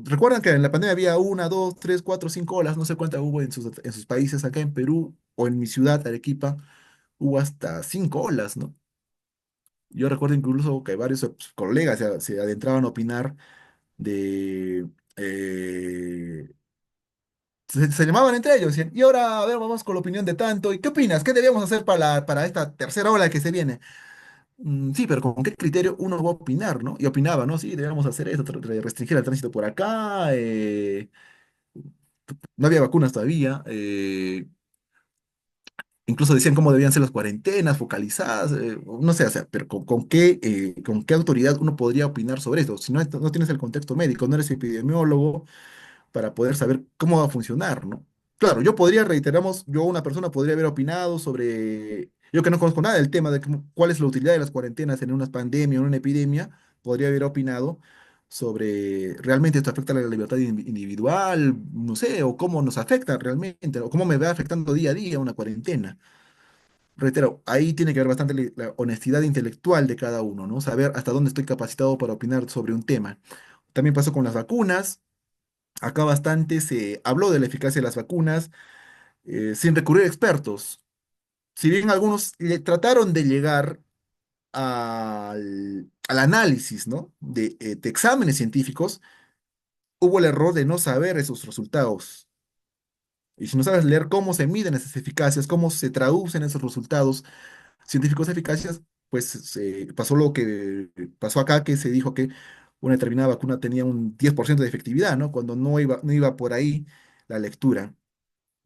Recuerdan que en la pandemia había una, dos, tres, cuatro, cinco olas, no sé cuántas hubo en sus países, acá en Perú o en mi ciudad, Arequipa, hubo hasta cinco olas, ¿no? Yo recuerdo incluso que varios colegas se adentraban a opinar de... eh, se llamaban entre ellos, decían, y ahora, a ver, vamos con la opinión de tanto, ¿y qué opinas? ¿Qué debemos hacer para esta tercera ola que se viene? Sí, pero ¿con qué criterio uno va a opinar, no? Y opinaba, ¿no? Sí, debemos hacer esto, restringir el tránsito por acá, no había vacunas todavía, incluso decían cómo debían ser las cuarentenas focalizadas, no sé, o sea, pero con qué autoridad uno podría opinar sobre esto? Si no, no tienes el contexto médico, no eres epidemiólogo para poder saber cómo va a funcionar, ¿no? Claro, yo podría, reiteramos, yo una persona podría haber opinado sobre, yo que no conozco nada del tema de cuál es la utilidad de las cuarentenas en una pandemia o en una epidemia, podría haber opinado sobre realmente esto afecta a la libertad individual, no sé, o cómo nos afecta realmente, o cómo me va afectando día a día una cuarentena. Reitero, ahí tiene que ver bastante la honestidad intelectual de cada uno, ¿no? Saber hasta dónde estoy capacitado para opinar sobre un tema. También pasó con las vacunas. Acá bastante se habló de la eficacia de las vacunas sin recurrir a expertos. Si bien algunos trataron de llegar al análisis, ¿no? de exámenes científicos, hubo el error de no saber esos resultados. Y si no sabes leer cómo se miden esas eficacias, cómo se traducen esos resultados científicos de eficacias, pues pasó lo que pasó acá, que se dijo que una determinada vacuna tenía un 10% de efectividad, ¿no? Cuando no iba por ahí la lectura.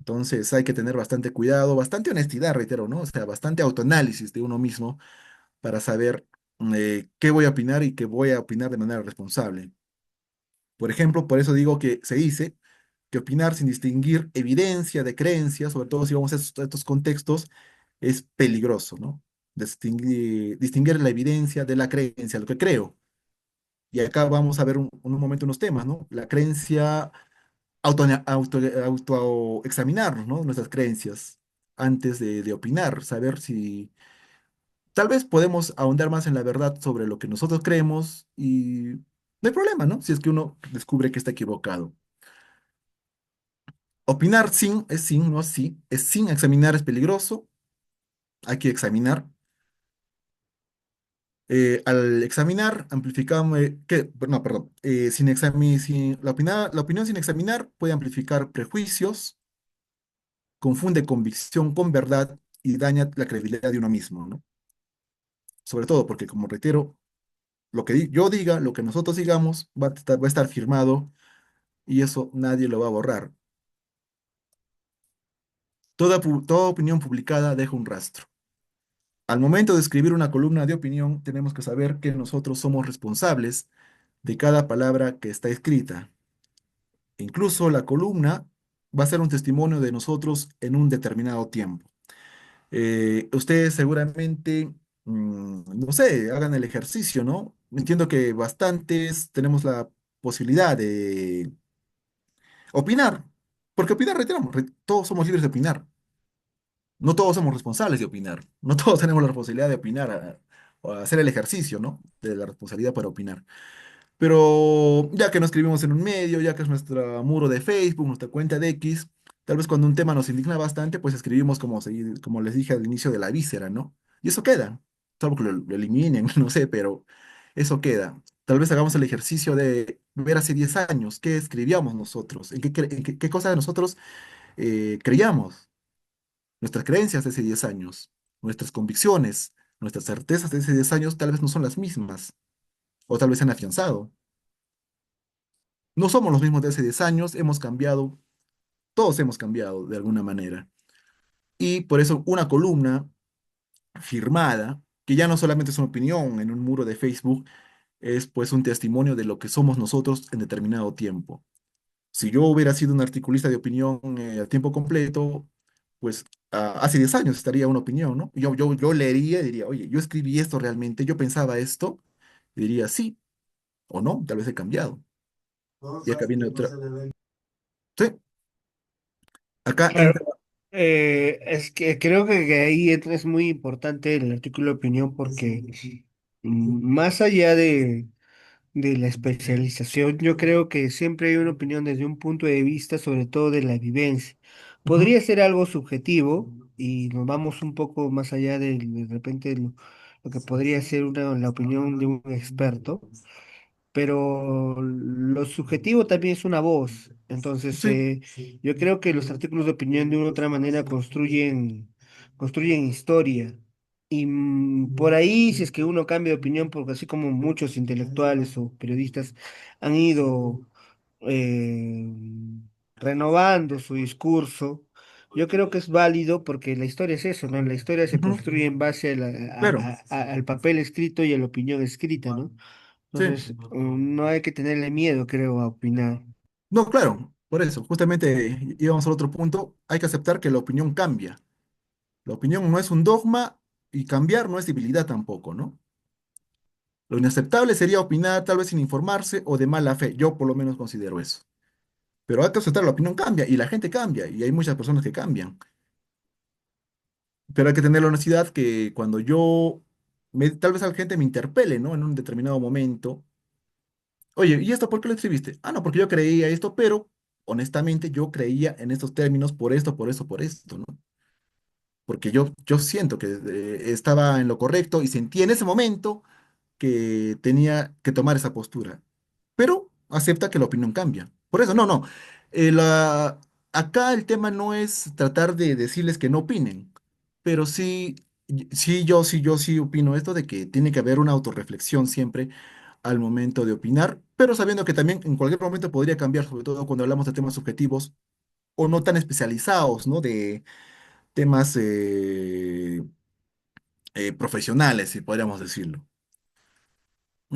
Entonces hay que tener bastante cuidado, bastante honestidad, reitero, ¿no? O sea, bastante autoanálisis de uno mismo para saber qué voy a opinar y qué voy a opinar de manera responsable. Por ejemplo, por eso digo que se dice que opinar sin distinguir evidencia de creencia, sobre todo si vamos a estos contextos, es peligroso, ¿no? Distinguir la evidencia de la creencia, lo que creo. Y acá vamos a ver un momento unos temas, ¿no? La creencia autoexaminarnos, ¿no? Nuestras creencias antes de opinar, saber si tal vez podemos ahondar más en la verdad sobre lo que nosotros creemos y no hay problema, ¿no? Si es que uno descubre que está equivocado. Opinar sin es sin, no es sí, es sin examinar es peligroso, hay que examinar. Al examinar, amplificamos, no, perdón, la opinión sin examinar puede amplificar prejuicios, confunde convicción con verdad y daña la credibilidad de uno mismo, ¿no? Sobre todo porque, como reitero, lo que yo diga, lo que nosotros digamos, va a estar firmado y eso nadie lo va a borrar. Toda opinión publicada deja un rastro. Al momento de escribir una columna de opinión, tenemos que saber que nosotros somos responsables de cada palabra que está escrita. Incluso la columna va a ser un testimonio de nosotros en un determinado tiempo. Ustedes seguramente, no sé, hagan el ejercicio, ¿no? Entiendo que bastantes tenemos la posibilidad de opinar, porque opinar, reiteramos, todos somos libres de opinar, no todos somos responsables de opinar, no todos tenemos la responsabilidad de opinar o hacer el ejercicio, ¿no? De la responsabilidad para opinar. Pero ya que no escribimos en un medio, ya que es nuestro muro de Facebook, nuestra cuenta de X, tal vez cuando un tema nos indigna bastante, pues escribimos como, como les dije al inicio de la víscera, ¿no? Y eso queda, salvo que lo eliminen, no sé, pero eso queda. Tal vez hagamos el ejercicio de ver hace 10 años qué escribíamos nosotros, qué cosas de nosotros creíamos, nuestras creencias de hace 10 años, nuestras convicciones, nuestras certezas de hace 10 años tal vez no son las mismas, o tal vez se han afianzado. No somos los mismos de hace 10 años, hemos cambiado, todos hemos cambiado de alguna manera. Y por eso una columna firmada, que ya no solamente es una opinión en un muro de Facebook, es pues un testimonio de lo que somos nosotros en determinado tiempo. Si yo hubiera sido un articulista de opinión a tiempo completo, pues hace 10 años estaría una opinión, ¿no? Yo leería y diría, oye, yo escribí esto realmente, yo pensaba esto, y diría sí o no, tal vez he cambiado. Y acá viene otra. Sí, acá Claro, entra. es que creo que ahí es muy importante el artículo de opinión porque más allá de la especialización, yo creo que siempre hay una opinión desde un punto de vista, sobre todo de la vivencia. Ujú. Podría ser algo subjetivo y nos vamos un poco más allá de repente lo que podría ser la opinión de un experto, pero lo subjetivo también es una voz. Entonces, Sí, yo creo que los artículos de opinión de una u otra manera construyen historia. Y por ahí, si es que uno cambia de opinión, porque así como muchos intelectuales o periodistas han ido eh, renovando su discurso, yo creo que es válido porque la historia es eso, ¿no? La historia se ujú, construye en base claro, al papel escrito y a la opinión escrita, ¿no? sí. Entonces, no hay que tenerle miedo, creo, a opinar. No, claro, por eso, justamente íbamos al otro punto, hay que aceptar que la opinión cambia. La opinión no es un dogma y cambiar no es debilidad tampoco, ¿no? Lo inaceptable sería opinar tal vez sin informarse o de mala fe. Yo por lo menos considero eso. Pero hay que aceptar, la opinión cambia y la gente cambia y hay muchas personas que cambian. Pero hay que tener la honestidad que cuando tal vez la gente me interpele, ¿no? En un determinado momento. Oye, ¿y esto por qué lo escribiste? Ah, no, porque yo creía esto, pero honestamente yo creía en estos términos por esto, por esto, por esto, ¿no? Porque yo siento que estaba en lo correcto y sentí en ese momento que tenía que tomar esa postura, pero acepta que la opinión cambia. Por eso, no, no. Acá el tema no es tratar de decirles que no opinen, pero sí opino esto de que tiene que haber una autorreflexión siempre al momento de opinar, pero sabiendo que también en cualquier momento podría cambiar, sobre todo cuando hablamos de temas subjetivos o no tan especializados, ¿no? De temas profesionales, si podríamos decirlo.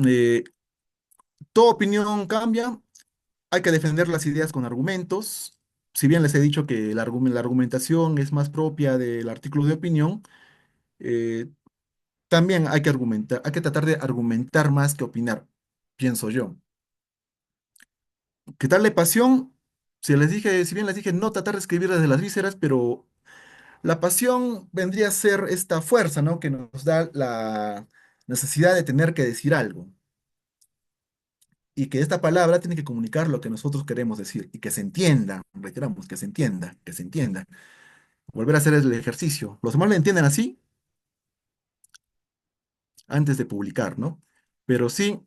Eh, Toda opinión cambia, hay que defender las ideas con argumentos. Si bien les he dicho que la argumentación es más propia del artículo de opinión, eh, también hay que argumentar, hay que tratar de argumentar más que opinar, pienso yo. ¿Qué tal la pasión? Si bien les dije no tratar de escribir desde las vísceras, pero la pasión vendría a ser esta fuerza, ¿no? Que nos da la necesidad de tener que decir algo. Y que esta palabra tiene que comunicar lo que nosotros queremos decir y que se entienda, reiteramos, que se entienda, que se entienda. Volver a hacer el ejercicio. Los demás lo entienden así antes de publicar, ¿no? Pero sí,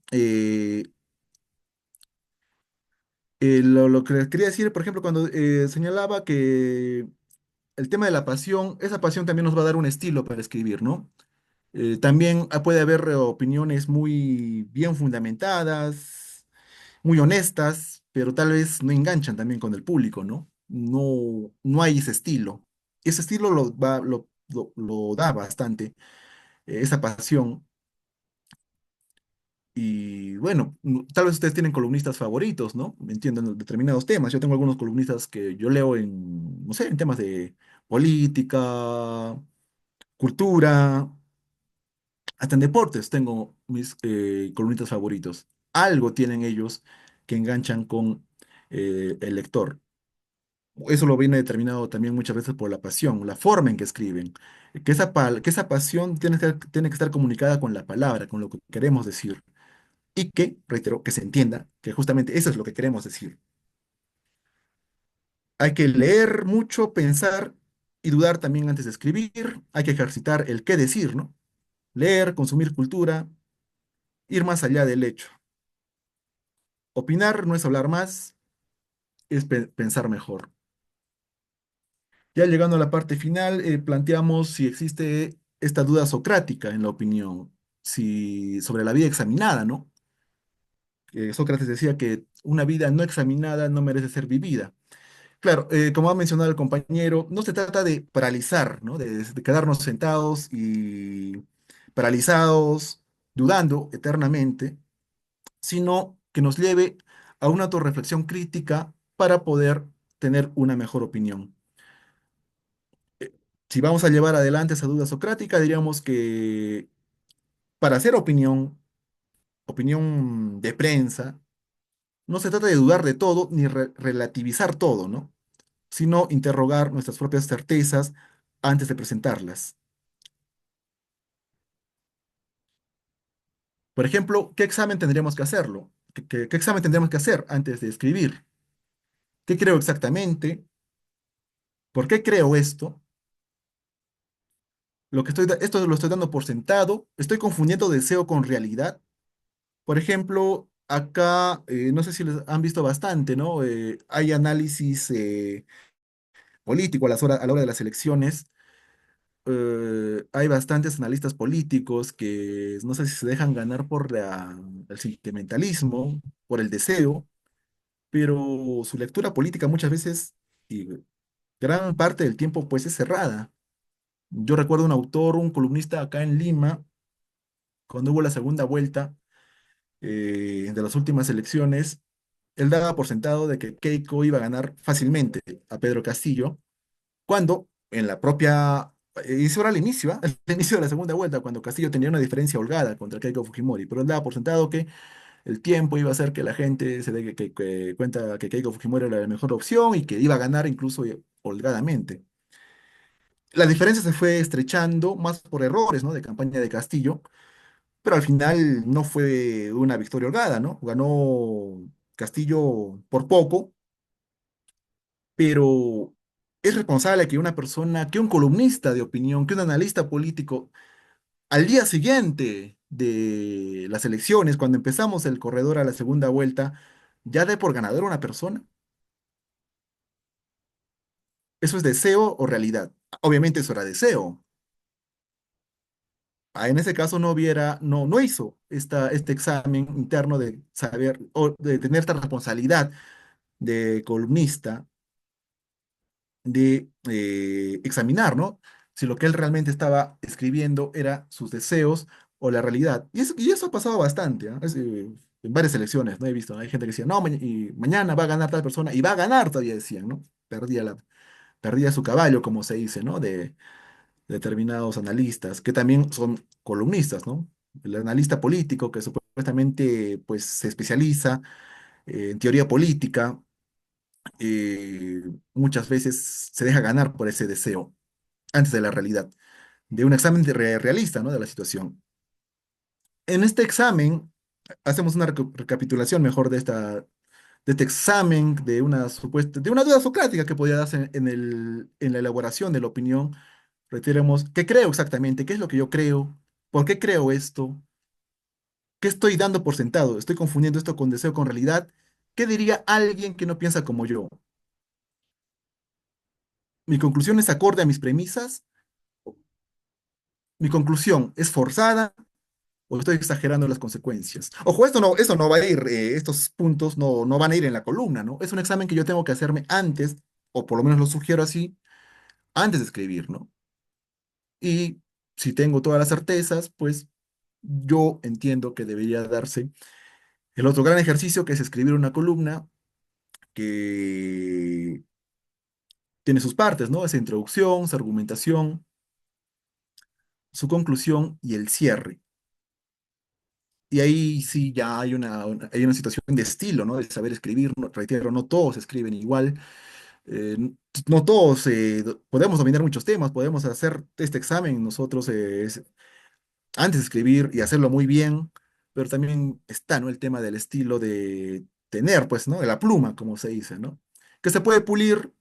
lo que les quería decir, por ejemplo, cuando señalaba que el tema de la pasión, esa pasión también nos va a dar un estilo para escribir, ¿no? También puede haber opiniones muy bien fundamentadas, muy honestas, pero tal vez no enganchan también con el público, ¿no? No hay ese estilo. Ese estilo lo da bastante, esa pasión. Y bueno, tal vez ustedes tienen columnistas favoritos, ¿no? Me entienden en determinados temas. Yo tengo algunos columnistas que yo leo en, no sé, en temas de política, cultura, hasta en deportes tengo mis columnistas favoritos. Algo tienen ellos que enganchan con el lector. Eso lo viene determinado también muchas veces por la pasión, la forma en que escriben. Que esa pasión tiene que estar comunicada con la palabra, con lo que queremos decir. Y que, reitero, que se entienda que justamente eso es lo que queremos decir. Hay que leer mucho, pensar y dudar también antes de escribir. Hay que ejercitar el qué decir, ¿no? Leer, consumir cultura, ir más allá del hecho. Opinar no es hablar más, es pensar mejor. Ya llegando a la parte final, planteamos si existe esta duda socrática en la opinión, si sobre la vida examinada, ¿no? Sócrates decía que una vida no examinada no merece ser vivida. Claro, como ha mencionado el compañero, no se trata de paralizar, ¿no? De quedarnos sentados y paralizados, dudando eternamente, sino que nos lleve a una autorreflexión crítica para poder tener una mejor opinión. Si vamos a llevar adelante esa duda socrática, diríamos que para hacer opinión de prensa, no se trata de dudar de todo ni relativizar todo, ¿no? Sino interrogar nuestras propias certezas antes de presentarlas. Por ejemplo, ¿qué examen tendríamos que hacerlo? ¿Qué examen tendríamos que hacer antes de escribir? ¿Qué creo exactamente? ¿Por qué creo esto? Esto lo estoy dando por sentado. Estoy confundiendo deseo con realidad. Por ejemplo, acá, no sé si les han visto bastante, ¿no? Hay análisis político a la hora de las elecciones. Hay bastantes analistas políticos que no sé si se dejan ganar por el sentimentalismo, por el deseo, pero su lectura política muchas veces y gran parte del tiempo pues es cerrada. Yo recuerdo un autor, un columnista acá en Lima, cuando hubo la segunda vuelta de las últimas elecciones, él daba por sentado de que Keiko iba a ganar fácilmente a Pedro Castillo, cuando en la propia, y eso era al inicio, ¿ah? El inicio de la segunda vuelta, cuando Castillo tenía una diferencia holgada contra Keiko Fujimori, pero él daba por sentado que el tiempo iba a hacer que la gente se dé que cuenta que Keiko Fujimori era la mejor opción y que iba a ganar incluso holgadamente. La diferencia se fue estrechando más por errores, ¿no? De campaña de Castillo, pero al final no fue una victoria holgada, ¿no? Ganó Castillo por poco, pero es responsable que una persona, que un columnista de opinión, que un analista político, al día siguiente de las elecciones, cuando empezamos el corredor a la segunda vuelta, ya dé por ganador a una persona. ¿Eso es deseo o realidad? Obviamente eso era deseo. En ese caso no hizo este examen interno de saber o de tener esta responsabilidad de columnista, de examinar, ¿no? Si lo que él realmente estaba escribiendo era sus deseos o la realidad. Y eso ha pasado bastante, ¿ah? En varias elecciones, ¿no? He visto, hay gente que decía, no, y mañana va a ganar tal persona, y va a ganar todavía decían, ¿no? Perdía su caballo, como se dice, ¿no? De determinados analistas, que también son columnistas, ¿no? El analista político que supuestamente pues, se especializa en teoría política, eh, muchas veces se deja ganar por ese deseo antes de la realidad, de un examen realista, ¿no? De la situación. En este examen, hacemos una recapitulación mejor de este examen, de una duda socrática que podía darse en la elaboración de la opinión. Retiremos, ¿qué creo exactamente? ¿Qué es lo que yo creo? ¿Por qué creo esto? ¿Qué estoy dando por sentado? ¿Estoy confundiendo esto con deseo con realidad? ¿Qué diría alguien que no piensa como yo? ¿Mi conclusión es acorde a mis premisas? ¿Mi conclusión es forzada o estoy exagerando las consecuencias? Ojo, esto no va a ir, estos puntos no van a ir en la columna, ¿no? Es un examen que yo tengo que hacerme antes, o por lo menos lo sugiero así, antes de escribir, ¿no? Y si tengo todas las certezas, pues yo entiendo que debería darse el otro gran ejercicio, que es escribir una columna que tiene sus partes, ¿no? Esa introducción, su argumentación, su conclusión y el cierre. Y ahí sí ya hay una situación de estilo, ¿no? De saber escribir. Reitero, no todos escriben igual. No todos podemos dominar muchos temas, podemos hacer este examen nosotros antes de escribir y hacerlo muy bien, pero también está, ¿no? El tema del estilo de tener, pues, ¿no? De la pluma, como se dice, ¿no? Que se puede pulir,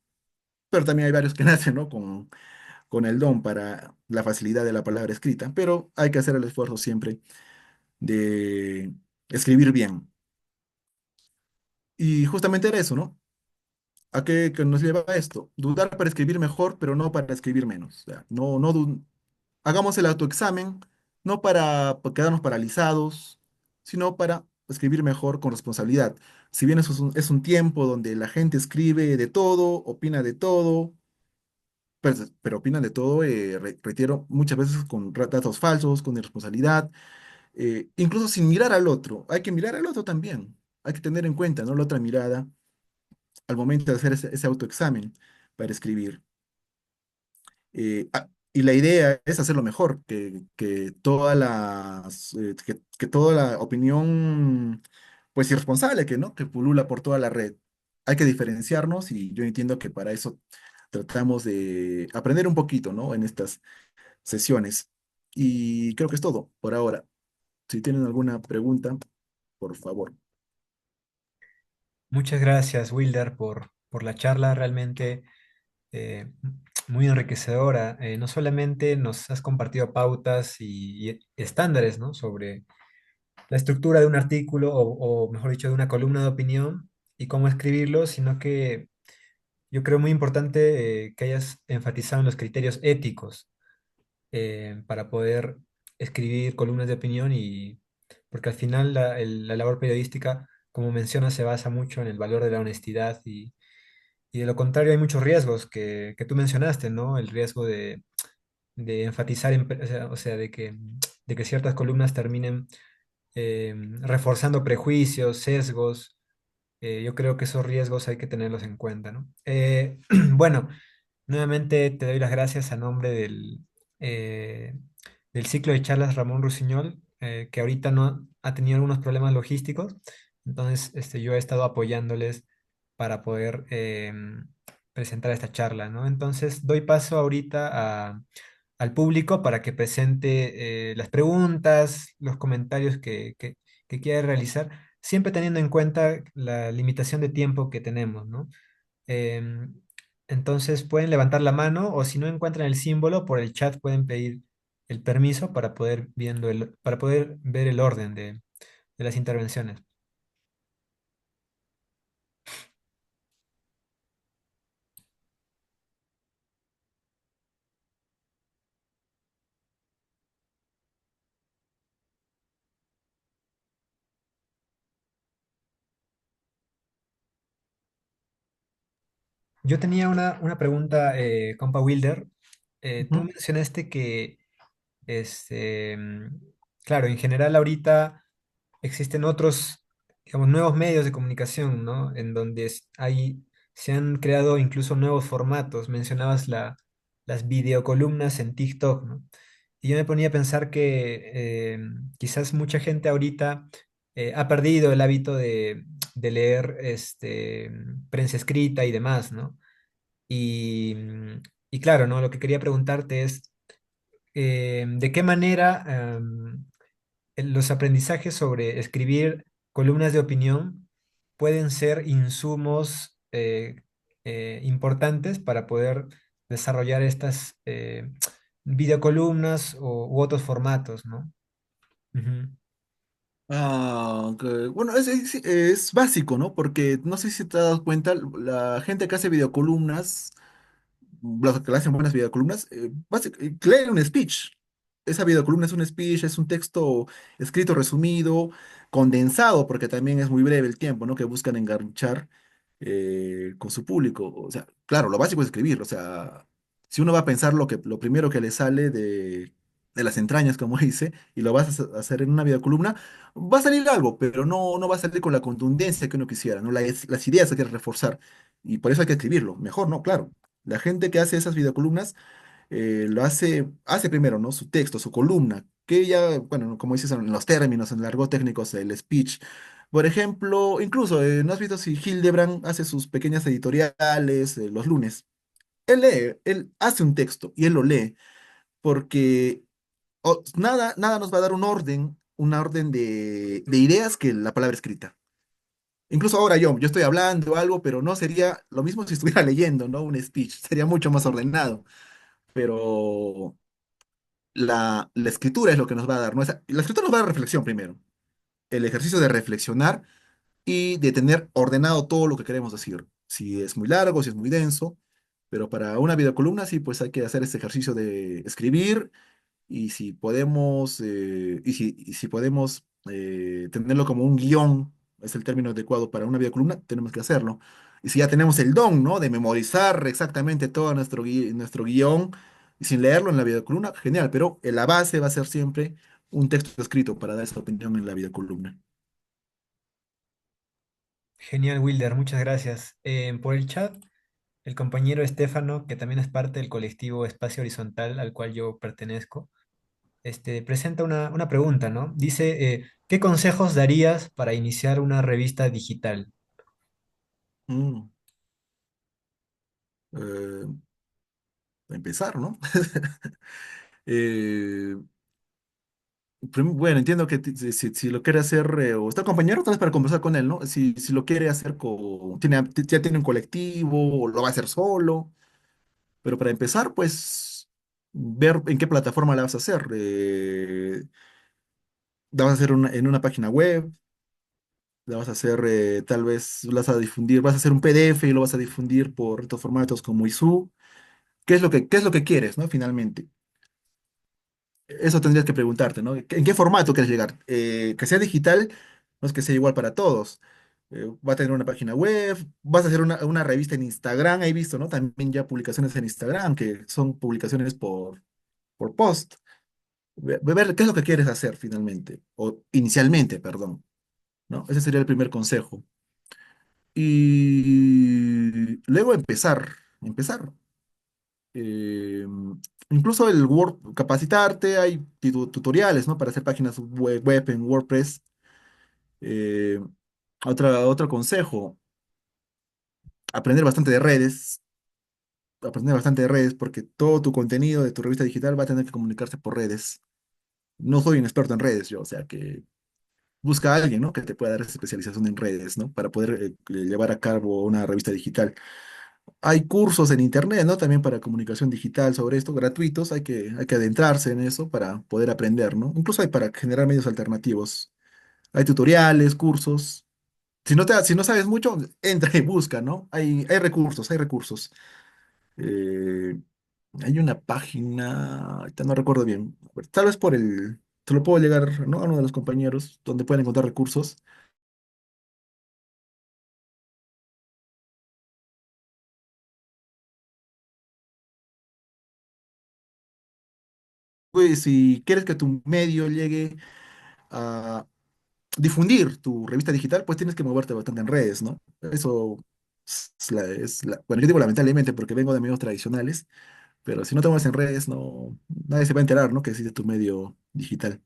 pero también hay varios que nacen, ¿no? Con el don para la facilidad de la palabra escrita, pero hay que hacer el esfuerzo siempre de escribir bien. Y justamente era eso, ¿no? ¿A qué que nos lleva esto? Dudar para escribir mejor, pero no para escribir menos. O sea, hagamos el autoexamen, no para quedarnos paralizados, sino para escribir mejor con responsabilidad. Si bien eso es un tiempo donde la gente escribe de todo, opina de todo, pero opinan de todo, reitero, muchas veces con datos falsos, con irresponsabilidad, incluso sin mirar al otro. Hay que mirar al otro también. Hay que tener en cuenta, ¿no? La otra mirada al momento de hacer ese autoexamen para escribir. Y la idea es hacerlo mejor, que toda la opinión, pues irresponsable que pulula por toda la red. Hay que diferenciarnos y yo entiendo que para eso tratamos de aprender un poquito, ¿no? En estas sesiones. Y creo que es todo por ahora. Si tienen alguna pregunta, por favor. Muchas gracias, Wilder, por la charla realmente eh, muy enriquecedora. No solamente nos has compartido pautas y estándares, ¿no? Sobre la estructura de un artículo o, mejor dicho, de una columna de opinión y cómo escribirlo, sino que yo creo muy importante que hayas enfatizado en los criterios éticos para poder escribir columnas de opinión y porque al final la labor periodística, como mencionas, se basa mucho en el valor de la honestidad y de lo contrario hay muchos riesgos que tú mencionaste, ¿no? El riesgo de enfatizar, o sea, de que ciertas columnas terminen reforzando prejuicios, sesgos. Yo creo que esos riesgos hay que tenerlos en cuenta, ¿no? Bueno, nuevamente te doy las gracias a nombre eh, del ciclo de charlas Ramón Rusiñol, que ahorita no ha tenido algunos problemas logísticos, entonces yo he estado apoyándoles para poder presentar esta charla, ¿no? Entonces doy paso ahorita al público para que presente las preguntas, los comentarios que quiera realizar, siempre teniendo en cuenta la limitación de tiempo que tenemos, ¿no? Em, entonces pueden levantar la mano o si no encuentran el símbolo, por el chat pueden pedir el permiso para poder ver el orden de las intervenciones. Yo tenía una pregunta, compa Wilder. Tú Ujú. mencionaste que, este, mm, claro, en general ahorita existen otros, digamos, nuevos medios de comunicación, ¿no? En donde se han creado incluso nuevos formatos. Mencionabas las videocolumnas en TikTok, ¿no? Y yo me ponía a pensar que quizás mucha gente ahorita ha perdido el hábito de leer prensa escrita y demás, ¿no? Y claro, ¿no? Lo que quería preguntarte es, ¿de qué manera los aprendizajes sobre escribir columnas de opinión pueden ser insumos importantes para poder desarrollar estas videocolumnas u otros formatos, ¿no? Ujú. Bueno, es básico, ¿no? Porque no sé si te has dado cuenta, la gente que hace videocolumnas los que le hacen buenas videocolumnas, leen un speech. Esa videocolumna es un speech, es un texto escrito, resumido, condensado, porque también es muy breve el tiempo, ¿no? Que buscan enganchar con su público. O sea, claro, lo básico es escribir. O sea, si uno va a pensar lo primero que le sale de las entrañas, como dice, y lo vas a hacer en una videocolumna, va a salir algo, pero no va a salir con la contundencia que uno quisiera, ¿no? Las ideas que quiere reforzar. Y por eso hay que escribirlo. Mejor, ¿no? Claro. La gente que hace esas videocolumnas hace primero, ¿no? Su texto, su columna, que ya, bueno, como dices en los términos, en el argot técnicos, el speech. Por ejemplo, incluso, ¿no has visto si Hildebrand hace sus pequeñas editoriales los lunes? Él hace un texto y él lo lee, porque nada nos va a dar una orden de ideas que la palabra escrita. Incluso ahora yo estoy hablando algo, pero no sería lo mismo si estuviera leyendo, ¿no? Un speech, sería mucho más ordenado, pero la escritura es lo que nos va a dar, ¿no? La escritura nos va a dar reflexión primero, el ejercicio de reflexionar y de tener ordenado todo lo que queremos decir, si es muy largo, si es muy denso, pero para una videocolumna sí, pues hay que hacer este ejercicio de escribir y si podemos tenerlo como un guión, es el término adecuado para una videocolumna, tenemos que hacerlo. Y si ya tenemos el don, ¿no? De memorizar exactamente todo nuestro guión y sin leerlo en la videocolumna, genial, pero la base va a ser siempre un texto escrito para dar esta opinión en la videocolumna. Genial, Wilder, muchas gracias. Por el chat, el compañero Estefano, que también es parte del colectivo Espacio Horizontal al cual yo pertenezco, presenta una pregunta, ¿no? Dice, ¿qué consejos darías para iniciar una revista digital? Mm, eh, Empezar, ¿no? Eh, Bueno, entiendo que si lo quiere hacer, o está compañero, tal vez para conversar con él, ¿no? Si lo quiere hacer ya tiene un colectivo, o lo va a hacer solo, pero para empezar, pues, ver en qué plataforma la vas a hacer. La vas a hacer en una página web, la vas a hacer, tal vez, la vas a difundir, vas a hacer un PDF y lo vas a difundir por estos formatos como ISU. Qué es lo que quieres, ¿no? Finalmente. Eso tendrías que preguntarte, ¿no? ¿En qué formato quieres llegar? Que sea digital, no es que sea igual para todos. Va a tener una página web, vas a hacer una revista en Instagram, he visto, ¿no? También ya publicaciones en Instagram, que son publicaciones por post. Ver qué es lo que quieres hacer finalmente, o inicialmente, perdón, ¿no? Ese sería el primer consejo. Y luego empezar. eh, Incluso el Word, capacitarte, hay tutoriales, ¿no? Para hacer páginas web en WordPress. Eh, Otro consejo, aprender bastante de redes, aprender bastante de redes, porque todo tu contenido de tu revista digital va a tener que comunicarse por redes. No soy un experto en redes yo, o sea que busca a alguien, ¿no? Que te pueda dar esa especialización en redes, ¿no? Para poder llevar a cabo una revista digital. Hay cursos en internet, ¿no? También para comunicación digital sobre esto, gratuitos, hay que adentrarse en eso para poder aprender, ¿no? Incluso hay para generar medios alternativos. Hay tutoriales, cursos. Si no sabes mucho, entra y busca, ¿no? Hay recursos, hay recursos. Eh, Hay una página, ahorita no recuerdo bien, tal vez te lo puedo llegar, ¿no? A uno de los compañeros, donde pueden encontrar recursos. Pues si quieres que tu medio llegue a difundir tu revista digital, pues tienes que moverte bastante en redes, ¿no? Eso bueno, yo digo lamentablemente porque vengo de medios tradicionales, pero si no te mueves en redes, no, nadie se va a enterar, ¿no? Que existe tu medio digital.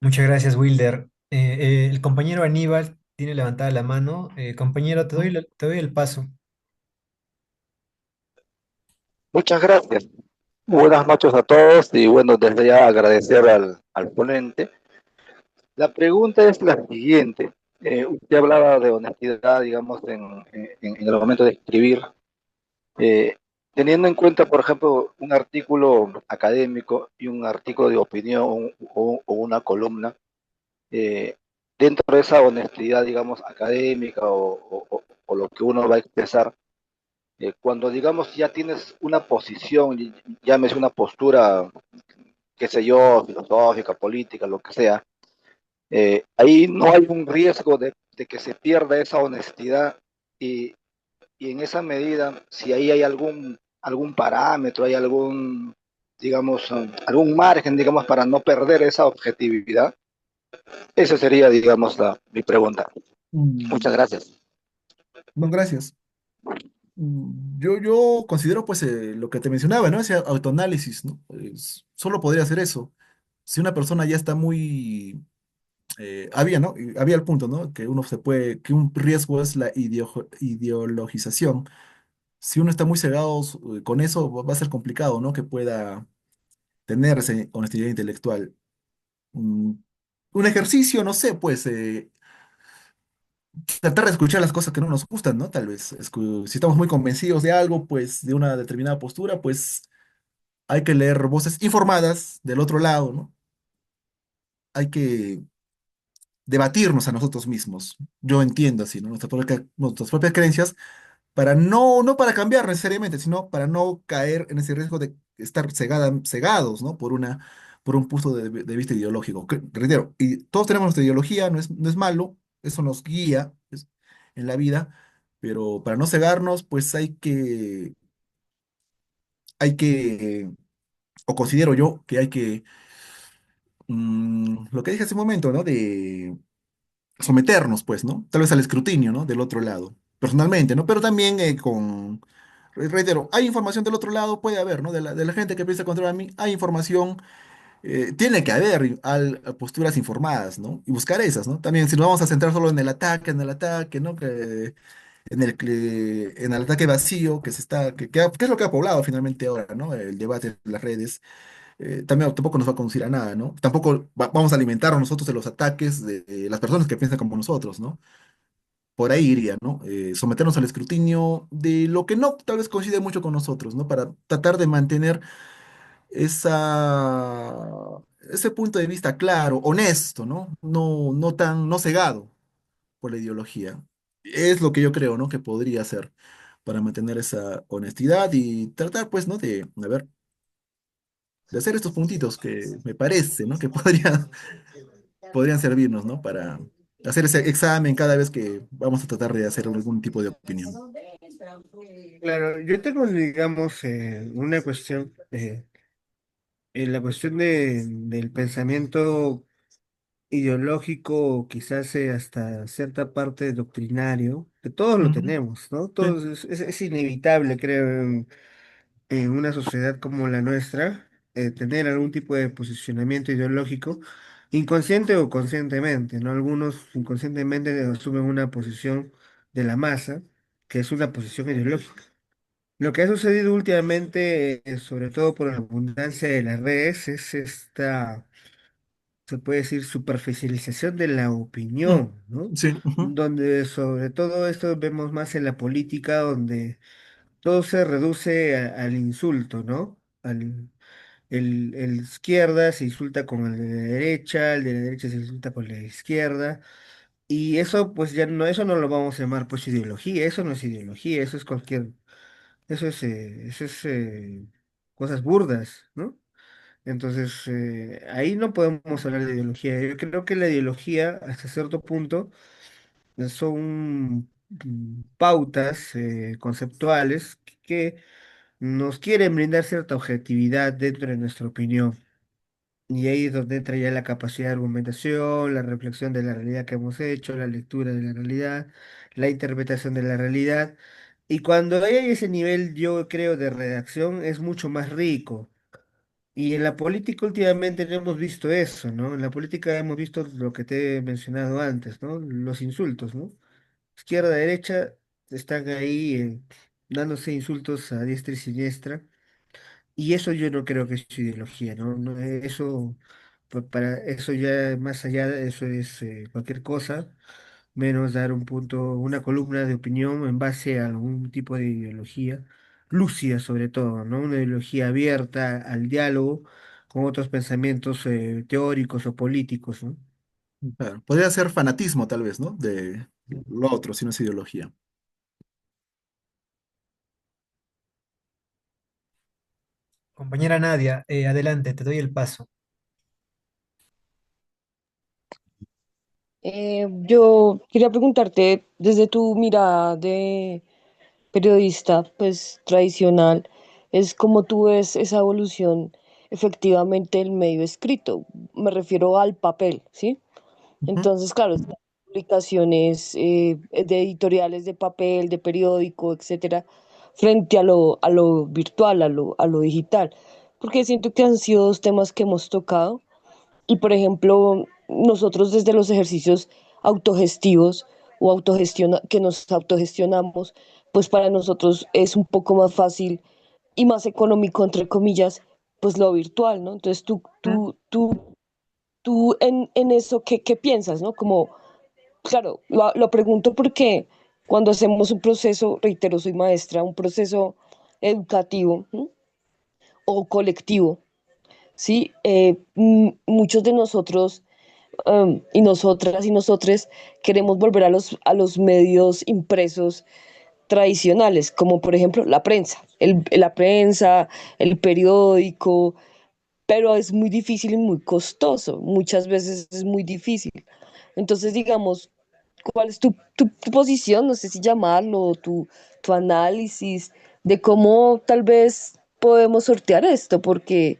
Muchas gracias, Wilder. El compañero Aníbal tiene levantada la mano. Compañero, te doy el paso. Muchas gracias. Buenas noches a todos y bueno, desde ya agradecer al ponente. La pregunta es la siguiente. Usted hablaba de honestidad, digamos, en el momento de escribir. Eh, Teniendo en cuenta, por ejemplo, un artículo académico y un artículo de opinión o una columna, eh, dentro de esa honestidad, digamos, académica o lo que uno va a expresar, cuando, digamos, ya tienes una posición, llámese una postura, qué sé yo, filosófica, política, lo que sea, ahí no hay un riesgo de que se pierda esa honestidad y, y en esa medida, si ahí hay algún parámetro, hay digamos, algún margen, digamos, para no perder esa objetividad, esa sería, digamos, mi pregunta. Mm, Muchas gracias. no, gracias. Yo considero, pues, lo que te mencionaba, ¿no? Ese autoanálisis, ¿no? Solo podría hacer eso. Si una persona ya está muy había, ¿no? Había el punto, ¿no? Que un riesgo es la ideologización. Si uno está muy cegado con eso, va a ser complicado, ¿no? Que pueda tener esa honestidad intelectual. Mm, un ejercicio, no sé, pues, tratar de escuchar las cosas que no nos gustan, ¿no? Tal vez, si estamos muy convencidos de algo, pues, de una determinada postura, pues, hay que leer voces informadas del otro lado, ¿no? Hay que debatirnos a nosotros mismos. Yo entiendo así, ¿no? Nuestras propias creencias para no para cambiar necesariamente, sino para no caer en ese riesgo de estar cegados, ¿no? Por un punto de vista ideológico. Reitero, y todos tenemos nuestra ideología, no es malo, eso nos guía en la vida, pero para no cegarnos, pues hay que, o considero yo que hay que, lo que dije hace un momento, ¿no? De someternos, pues, ¿no? Tal vez al escrutinio, ¿no? Del otro lado, personalmente, ¿no? Pero también reitero, hay información del otro lado, puede haber, ¿no? De la gente que piensa contra mí, hay información, tiene que haber posturas informadas, ¿no? Y buscar esas, ¿no? También si nos vamos a centrar solo en el ataque, ¿no? En el ataque vacío que se está, que es lo que ha poblado finalmente ahora, ¿no? El debate en las redes. también tampoco nos va a conducir a nada, ¿no? Tampoco vamos a alimentarnos nosotros de los ataques de las personas que piensan como nosotros, ¿no? Por ahí iría, ¿no? Someternos al escrutinio de lo que no tal vez coincide mucho con nosotros, ¿no? Para tratar de mantener ese punto de vista claro, honesto, ¿no? No cegado por la ideología. Es lo que yo creo, ¿no? Que podría hacer para mantener esa honestidad y tratar, pues, ¿no? A ver, de hacer estos puntitos que me parece, ¿no? Que podrían servirnos, ¿no? Para hacer ese examen cada vez que vamos a tratar de hacer algún tipo de opinión. Claro, yo tengo, digamos, una cuestión, en la cuestión del pensamiento ideológico, quizás hasta cierta parte doctrinario, que todos lo Ujú, tenemos, ¿no? sí, Todos, es inevitable, creo, en una sociedad como la nuestra, tener algún tipo de posicionamiento ideológico, inconsciente o conscientemente, ¿no? Algunos inconscientemente asumen una posición de la masa, que es una posición ideológica. Lo que ha sucedido últimamente, sobre todo por la abundancia de las redes, es esta, se puede decir, superficialización de la mm, opinión, ¿no? sí, ujú, Donde sobre todo esto vemos más en la política, donde todo se reduce al insulto, ¿no? El izquierda se insulta con el de la derecha, el de la derecha se insulta con la izquierda, y eso pues ya no, eso no lo vamos a llamar pues ideología, eso no es ideología, eso es cualquier, eso es cosas burdas, ¿no? Entonces, ahí no podemos hablar de ideología. Yo creo que la ideología, hasta cierto punto, son pautas conceptuales que nos quieren brindar cierta objetividad dentro de nuestra opinión. Y ahí es donde entra ya la capacidad de argumentación, la reflexión de la realidad que hemos hecho, la lectura de la realidad, la interpretación de la realidad. Y cuando hay ese nivel, yo creo, de redacción, es mucho más rico. Y en la política últimamente no hemos visto eso, ¿no? En la política hemos visto lo que te he mencionado antes, ¿no? Los insultos, ¿no? Izquierda, derecha, están ahí dándose insultos a diestra y siniestra. Y eso yo no creo que es ideología, ¿no? Eso, para eso ya más allá, eso es cualquier cosa, menos dar un punto, una columna de opinión en base a algún tipo de ideología, lúcida sobre todo, ¿no? Una ideología abierta al diálogo con otros pensamientos teóricos o políticos, ¿no? claro. Podría ser fanatismo, tal vez, ¿no? De lo otro, si no es ideología. Compañera Nadia, adelante, te doy el paso. Yo quería preguntarte, desde tu mirada de periodista, pues tradicional, es como tú ves esa evolución efectivamente del medio escrito. Me refiero al papel, ¿sí? Ujú, Entonces, claro, estas publicaciones de editoriales de papel, de periódico, etcétera, frente a lo virtual, a lo digital. Porque siento que han sido dos temas que hemos tocado y, por ejemplo, nosotros desde los ejercicios autogestivos o que nos autogestionamos, pues para nosotros es un poco más fácil y más económico, entre comillas, pues lo virtual, ¿no? Entonces ujú. tú en eso, ¿qué piensas, no? Como, claro, lo pregunto porque cuando hacemos un proceso, reitero, soy maestra, un proceso educativo, ¿m? O colectivo, ¿sí? Muchos de nosotros y nosotras y nosotres queremos volver a los medios impresos tradicionales, como por ejemplo la prensa, la prensa, el periódico, pero es muy difícil y muy costoso, muchas veces es muy difícil. Entonces, digamos, ¿cuál es tu posición? No sé si llamarlo, tu análisis de cómo tal vez podemos sortear esto, porque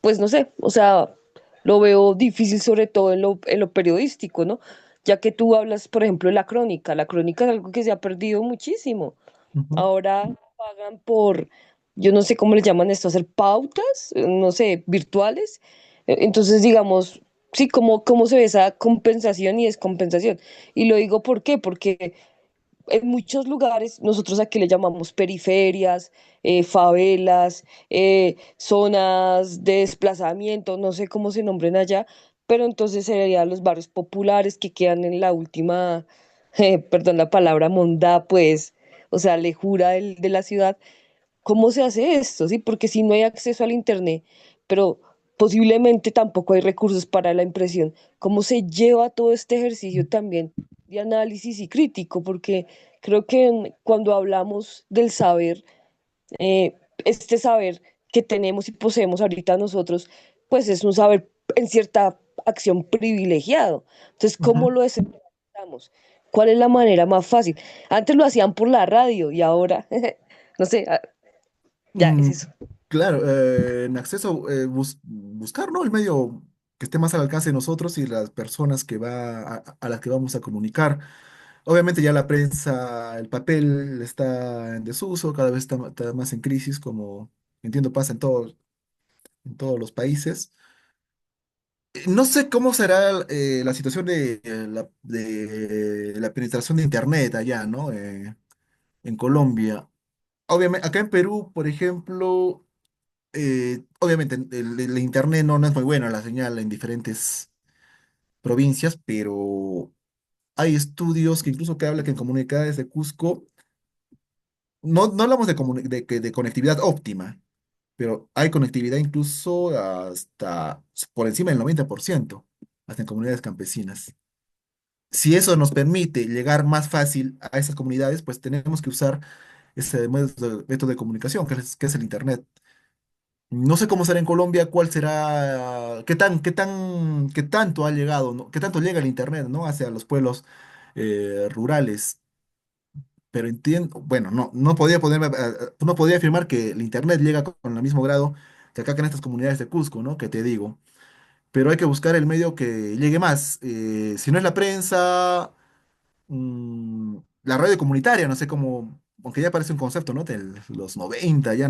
pues no sé, o sea, lo veo difícil sobre todo en lo periodístico, ¿no? Ya que tú hablas, por ejemplo, de la crónica es algo que se ha perdido muchísimo. Ujú. Ahora pagan por, yo no sé cómo le llaman esto, hacer pautas, no sé, virtuales. Entonces, digamos, sí, cómo se ve esa compensación y descompensación. Y lo digo ¿por qué? Porque en muchos lugares, nosotros aquí le llamamos periferias, favelas, zonas de desplazamiento, no sé cómo se nombren allá, pero entonces serían los barrios populares que quedan en la última, perdón la palabra, mondá, pues, o sea, lejura de la ciudad. ¿Cómo se hace esto? ¿Sí? Porque si no hay acceso al Internet, pero posiblemente tampoco hay recursos para la impresión, ¿cómo se lleva todo este ejercicio también de análisis y crítico? Porque creo que cuando hablamos del saber, este saber que tenemos y poseemos ahorita nosotros, pues es un saber en cierta acción privilegiado. Entonces, ¿cómo Ujú. lo desarrollamos? ¿Cuál es la manera más fácil? Antes lo hacían por la radio y ahora, no sé, ya es Mm, eso. claro, en acceso, buscar, ¿no? El medio que esté más al alcance de nosotros y las personas a las que vamos a comunicar. Obviamente ya la prensa, el papel está en desuso, cada vez está más en crisis, como entiendo pasa en todos los países. No sé cómo será la situación de la penetración de Internet allá, ¿no? En Colombia. Obviamente, acá en Perú, por ejemplo, obviamente el Internet no es muy bueno, la señal en diferentes provincias, pero hay estudios que incluso que hablan que en comunidades de Cusco, no hablamos de conectividad óptima, pero hay conectividad incluso hasta por encima del 90%, hasta en comunidades campesinas. Si eso nos permite llegar más fácil a esas comunidades, pues tenemos que usar ese método de comunicación, que es el Internet. No sé cómo será en Colombia, cuál será, qué tanto ha llegado, ¿no? Qué tanto llega el Internet, ¿no? Hacia los pueblos rurales. Pero entiendo, bueno, no podía no podía afirmar que el Internet llega con el mismo grado que acá en estas comunidades de Cusco, ¿no? Que te digo. Pero hay que buscar el medio que llegue más. Si no es la prensa, la radio comunitaria, no sé cómo, aunque ya parece un concepto, ¿no? De los 90 ya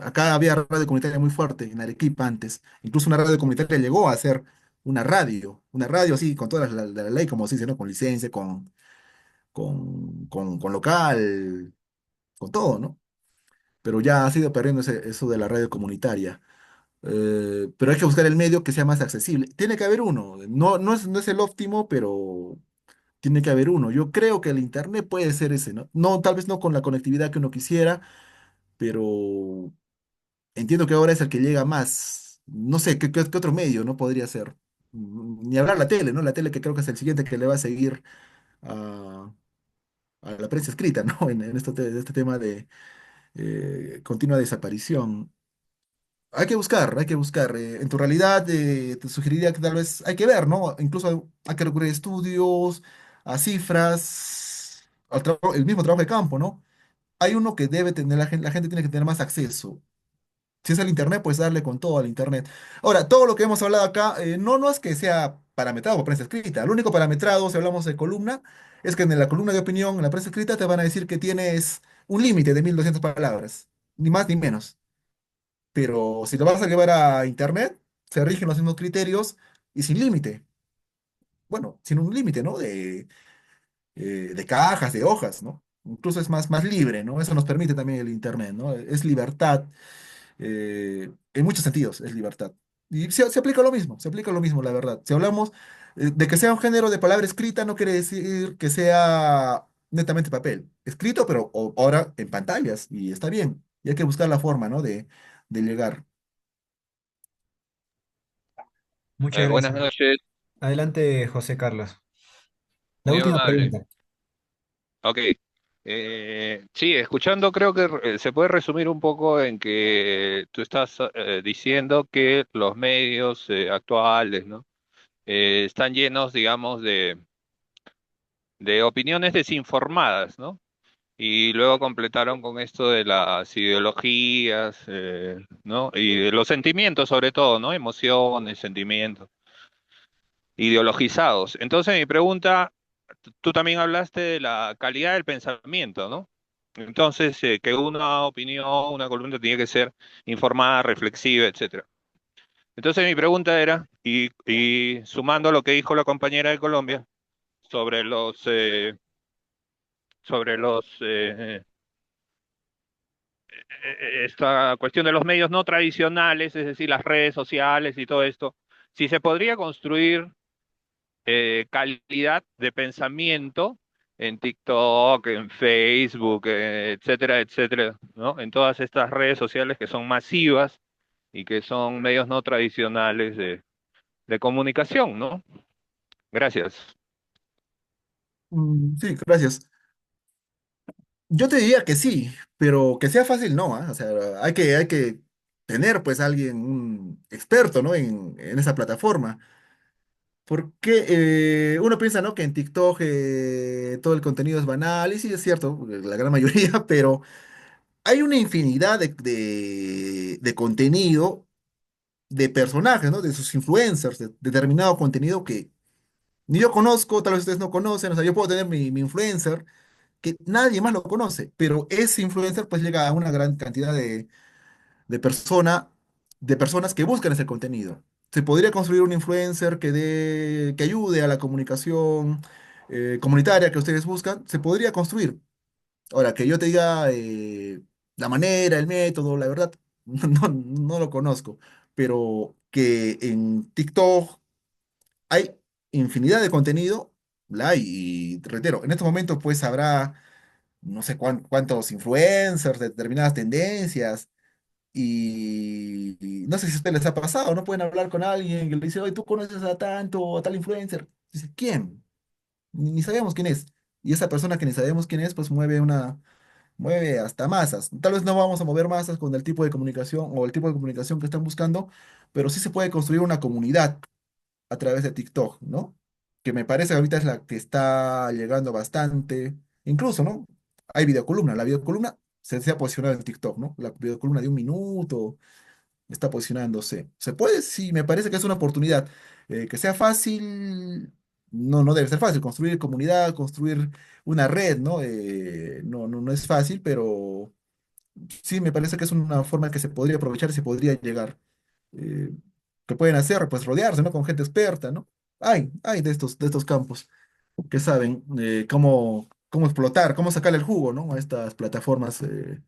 acá había radio comunitaria muy fuerte en Arequipa antes. Incluso una radio comunitaria llegó a ser una radio así, con toda la ley, como se dice, ¿no? Con licencia, con local, con todo, ¿no? Pero ya ha sido perdiendo eso de la radio comunitaria. Pero hay que buscar el medio que sea más accesible. Tiene que haber uno. No es el óptimo, pero tiene que haber uno. Yo creo que el Internet puede ser ese, ¿no? No, tal vez no con la conectividad que uno quisiera, pero entiendo que ahora es el que llega más. No sé, ¿qué otro medio no podría ser? Ni hablar la tele, ¿no? La tele que creo que es el siguiente que le va a seguir a, a la prensa escrita, ¿no? En este tema de continua desaparición. Hay que buscar. En tu realidad, te sugeriría que tal vez hay que ver, ¿no? Incluso hay que recurrir a estudios, a cifras, el mismo trabajo de campo, ¿no? Hay uno que debe tener, la gente tiene que tener más acceso. Si es el Internet, pues darle con todo al Internet. Ahora, todo lo que hemos hablado acá, no es que sea parametrado por prensa escrita. Lo único parametrado, si hablamos de columna, es que en la columna de opinión, en la prensa escrita, te van a decir que tienes un límite de 1.200 palabras, ni más ni menos. Pero si lo vas a llevar a internet, se rigen los mismos criterios y sin límite. Bueno, sin un límite, ¿no? De cajas, de hojas, ¿no? Incluso es más libre, ¿no? Eso nos permite también el internet, ¿no? Es libertad, en muchos sentidos, es libertad. Y se aplica lo mismo, se aplica lo mismo, la verdad. Si hablamos de que sea un género de palabra escrita, no quiere decir que sea netamente papel. Escrito, pero ahora en pantallas, y está bien. Y hay que buscar la forma, ¿no? De llegar. Muchas Buenas gracias. noches, Adelante, José Carlos. La muy última amable. pregunta. Ok. Sí, escuchando creo que se puede resumir un poco en que tú estás diciendo que los medios actuales, ¿no? Están llenos, digamos, de opiniones desinformadas, ¿no? Y luego completaron con esto de las ideologías, ¿no? Y de los sentimientos sobre todo, ¿no? Emociones, sentimientos, ideologizados. Entonces mi pregunta, tú también hablaste de la calidad del pensamiento, ¿no? Entonces, que una opinión, una columna tiene que ser informada, reflexiva, etcétera. Entonces mi pregunta era, y sumando lo que dijo la compañera de Colombia sobre sobre esta cuestión de los medios no tradicionales, es decir, las redes sociales y todo esto, si se podría construir calidad de pensamiento en TikTok, en Facebook, etcétera, etcétera, ¿no? En todas estas redes sociales que son masivas y que son medios no tradicionales de comunicación, ¿no? Gracias. Sí, gracias. Yo te diría que sí, pero que sea fácil no, ¿ah? O sea, hay que tener pues alguien, un experto, ¿no? En esa plataforma. Porque uno piensa, ¿no? Que en TikTok todo el contenido es banal, y sí es cierto, la gran mayoría, pero hay una infinidad de contenido, de personajes, ¿no? De sus influencers, de determinado contenido que ni yo conozco, tal vez ustedes no conocen, o sea, yo puedo tener mi influencer que nadie más lo conoce, pero ese influencer pues llega a una gran cantidad de, persona, de personas que buscan ese contenido. Se podría construir un influencer que ayude a la comunicación comunitaria que ustedes buscan, se podría construir. Ahora, que yo te diga la manera, el método, la verdad, no lo conozco, pero que en TikTok hay infinidad de contenido, la hay, y reitero, en estos momentos pues habrá no sé cuántos influencers de determinadas tendencias. Y no sé si a ustedes les ha pasado, no pueden hablar con alguien que le dice, oye, tú conoces a tanto o a tal influencer. Dice, ¿quién? Ni sabemos quién es. Y esa persona que ni sabemos quién es, pues mueve hasta masas. Tal vez no vamos a mover masas con el tipo de comunicación o el tipo de comunicación que están buscando, pero sí se puede construir una comunidad a través de TikTok, ¿no? Que me parece que ahorita es la que está llegando bastante. Incluso, ¿no? Hay videocolumna. La videocolumna se ha posicionado en TikTok, ¿no? La videocolumna de 1 minuto está posicionándose. ¿Se puede? Sí, me parece que es una oportunidad. Que sea fácil, no debe ser fácil. Construir comunidad, construir una red, ¿no? No es fácil, pero sí, me parece que es una forma que se podría aprovechar y se podría llegar. Eh, que pueden hacer, pues rodearse, ¿no? Con gente experta, ¿no? Hay de estos campos que saben cómo explotar, cómo sacarle el jugo, ¿no? A estas plataformas de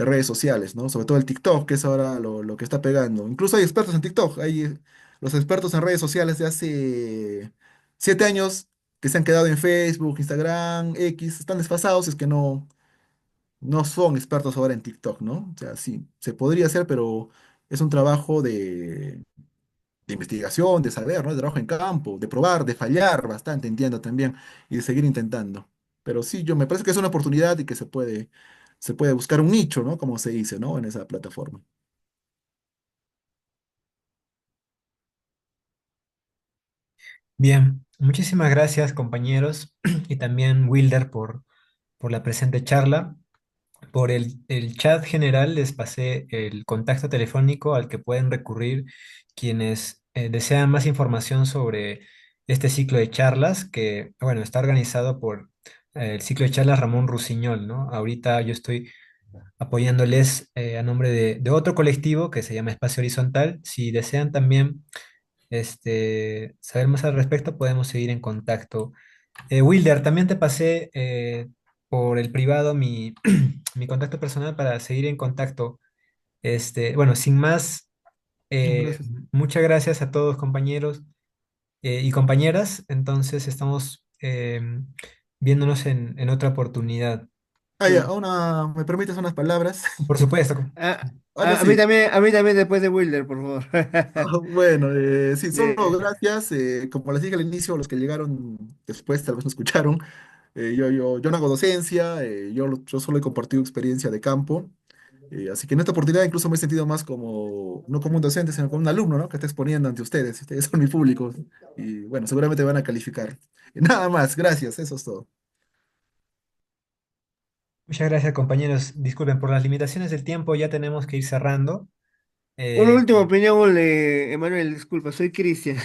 redes sociales, ¿no? Sobre todo el TikTok, que es ahora lo que está pegando. Incluso hay expertos en TikTok, hay los expertos en redes sociales de hace 7 años que se han quedado en Facebook, Instagram, X, están desfasados, es que no son expertos ahora en TikTok, ¿no? O sea, sí, se podría hacer, pero es un trabajo de investigación, de saber, ¿no? De trabajo en campo, de probar, de fallar bastante, entiendo también, y de seguir intentando. Pero sí, yo me parece que es una oportunidad y que se puede buscar un nicho, ¿no? Como se dice, ¿no? En esa plataforma. Bien, muchísimas gracias compañeros y también Wilder por la presente charla. Por el chat general les pasé el contacto telefónico al que pueden recurrir quienes desean más información sobre este ciclo de charlas que, bueno, está organizado por el ciclo de charlas Ramón Rusiñol, ¿no? Ahorita yo estoy apoyándoles a nombre de otro colectivo que se llama Espacio Horizontal. Si desean también saber más al respecto, podemos seguir en contacto. Wilder, también te pasé por el privado mi contacto personal para seguir en contacto. Bueno, sin más, eh, Gracias. muchas gracias a todos compañeros y compañeras. Entonces estamos viéndonos en otra oportunidad. Ya, Sí. ¿me permites unas palabras? Por supuesto. Ahora A mí sí. también, a mí también después de Wilder, por favor. Bueno, sí, solo Bien. gracias. Como les dije al inicio, los que llegaron después tal vez no escucharon. Yo no hago docencia, yo solo he compartido experiencia de campo. Así que en esta oportunidad incluso me he sentido más como, no como un docente, sino como un alumno, ¿no? Que está exponiendo ante ustedes. Ustedes son mi público y bueno, seguramente van a calificar. Nada más, gracias, eso es todo. Muchas gracias compañeros. Disculpen por las limitaciones del tiempo, ya tenemos que ir cerrando. Una Eh, última opinión, Emanuel, disculpa, soy Cristian.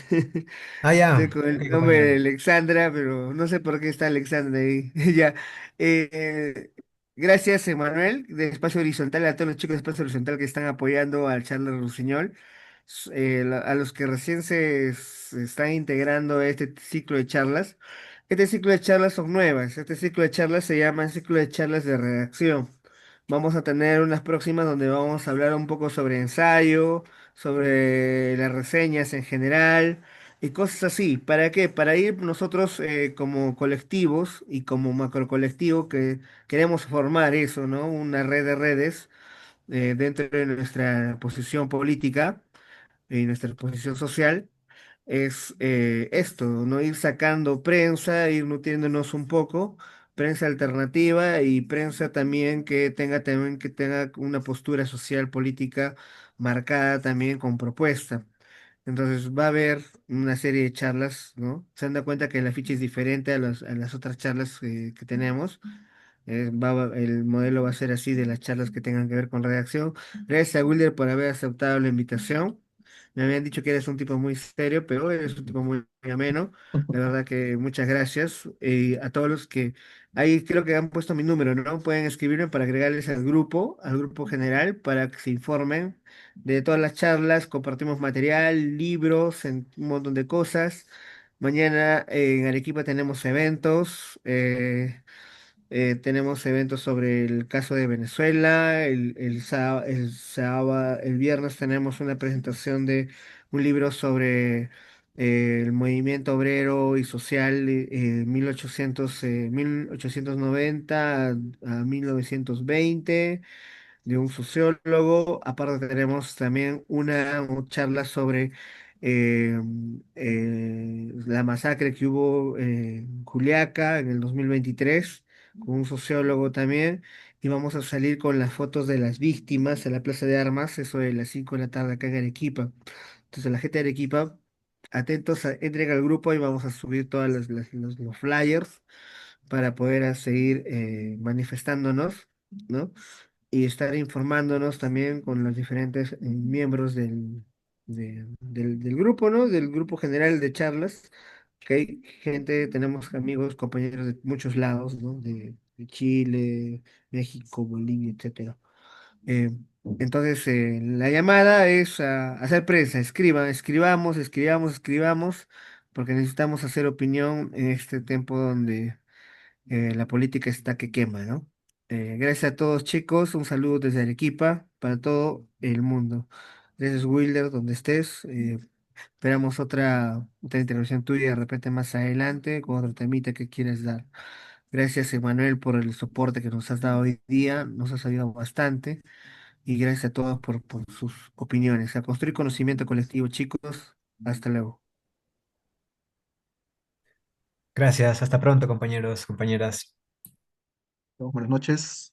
Estoy ya, con ok el nombre compañero. de Alexandra, pero no sé por qué está Alexandra ahí. Ya. Eh, Gracias, Emanuel, de Espacio Horizontal, a todos los chicos de Espacio Horizontal que están apoyando al Charles Rusiñol, a los que recién se están integrando a este ciclo de charlas. Este ciclo de charlas son nuevas. Este ciclo de charlas se llama ciclo de charlas de redacción. Vamos a tener unas próximas donde vamos a hablar un poco sobre ensayo, sobre las reseñas en general y cosas así. ¿Para qué? Para ir nosotros como colectivos y como macrocolectivo que queremos formar eso, ¿no? Una red de redes dentro de nuestra posición política y nuestra posición social es esto, ¿no? Ir sacando prensa, ir nutriéndonos un poco, prensa alternativa y prensa también que tenga una postura social política marcada también con propuesta. Entonces va a haber una serie de charlas, ¿no? Se dan cuenta que la ficha es diferente a las otras charlas que tenemos. El modelo va a ser así de las charlas que tengan que ver con redacción. Gracias a Wilder por haber aceptado la invitación. Me habían dicho que eres un tipo muy serio, pero eres un tipo muy ameno. La verdad que muchas gracias. Y a todos los que ahí creo que han puesto mi número, ¿no? Pueden escribirme para agregarles al grupo general, para que se informen de todas las charlas. Compartimos material, libros, un montón de cosas. Mañana en Arequipa tenemos eventos. Tenemos eventos sobre el caso de Venezuela. El viernes tenemos una presentación de un libro sobre el movimiento obrero y social 1890 a 1920 de un sociólogo. Aparte tenemos también una charla sobre la masacre que hubo en Juliaca en el 2023 con un sociólogo también. Y vamos a salir con las fotos de las víctimas a la Plaza de Armas, eso de las 5 de la tarde acá en Arequipa. Entonces la gente de Arequipa, atentos, entren al grupo y vamos a subir todos los flyers para poder seguir manifestándonos, ¿no? Y estar informándonos también con los diferentes miembros del grupo, ¿no? Del grupo general de charlas, que hay gente, tenemos amigos, compañeros de muchos lados, ¿no? De Chile, México, Bolivia, etcétera. Eh, entonces, la llamada es a hacer prensa, escribamos, porque necesitamos hacer opinión en este tiempo donde la política está que quema, ¿no? Gracias a todos, chicos. Un saludo desde Arequipa para todo el mundo. Gracias, Wilder, donde estés. Esperamos otra intervención tuya de repente más adelante con otro temita que quieres dar. Gracias, Emanuel, por el soporte que nos has dado hoy día. Nos has ayudado bastante. Y gracias a todos por sus opiniones. A construir conocimiento colectivo, chicos. Hasta luego. Gracias, hasta pronto, compañeros, compañeras. Buenas noches.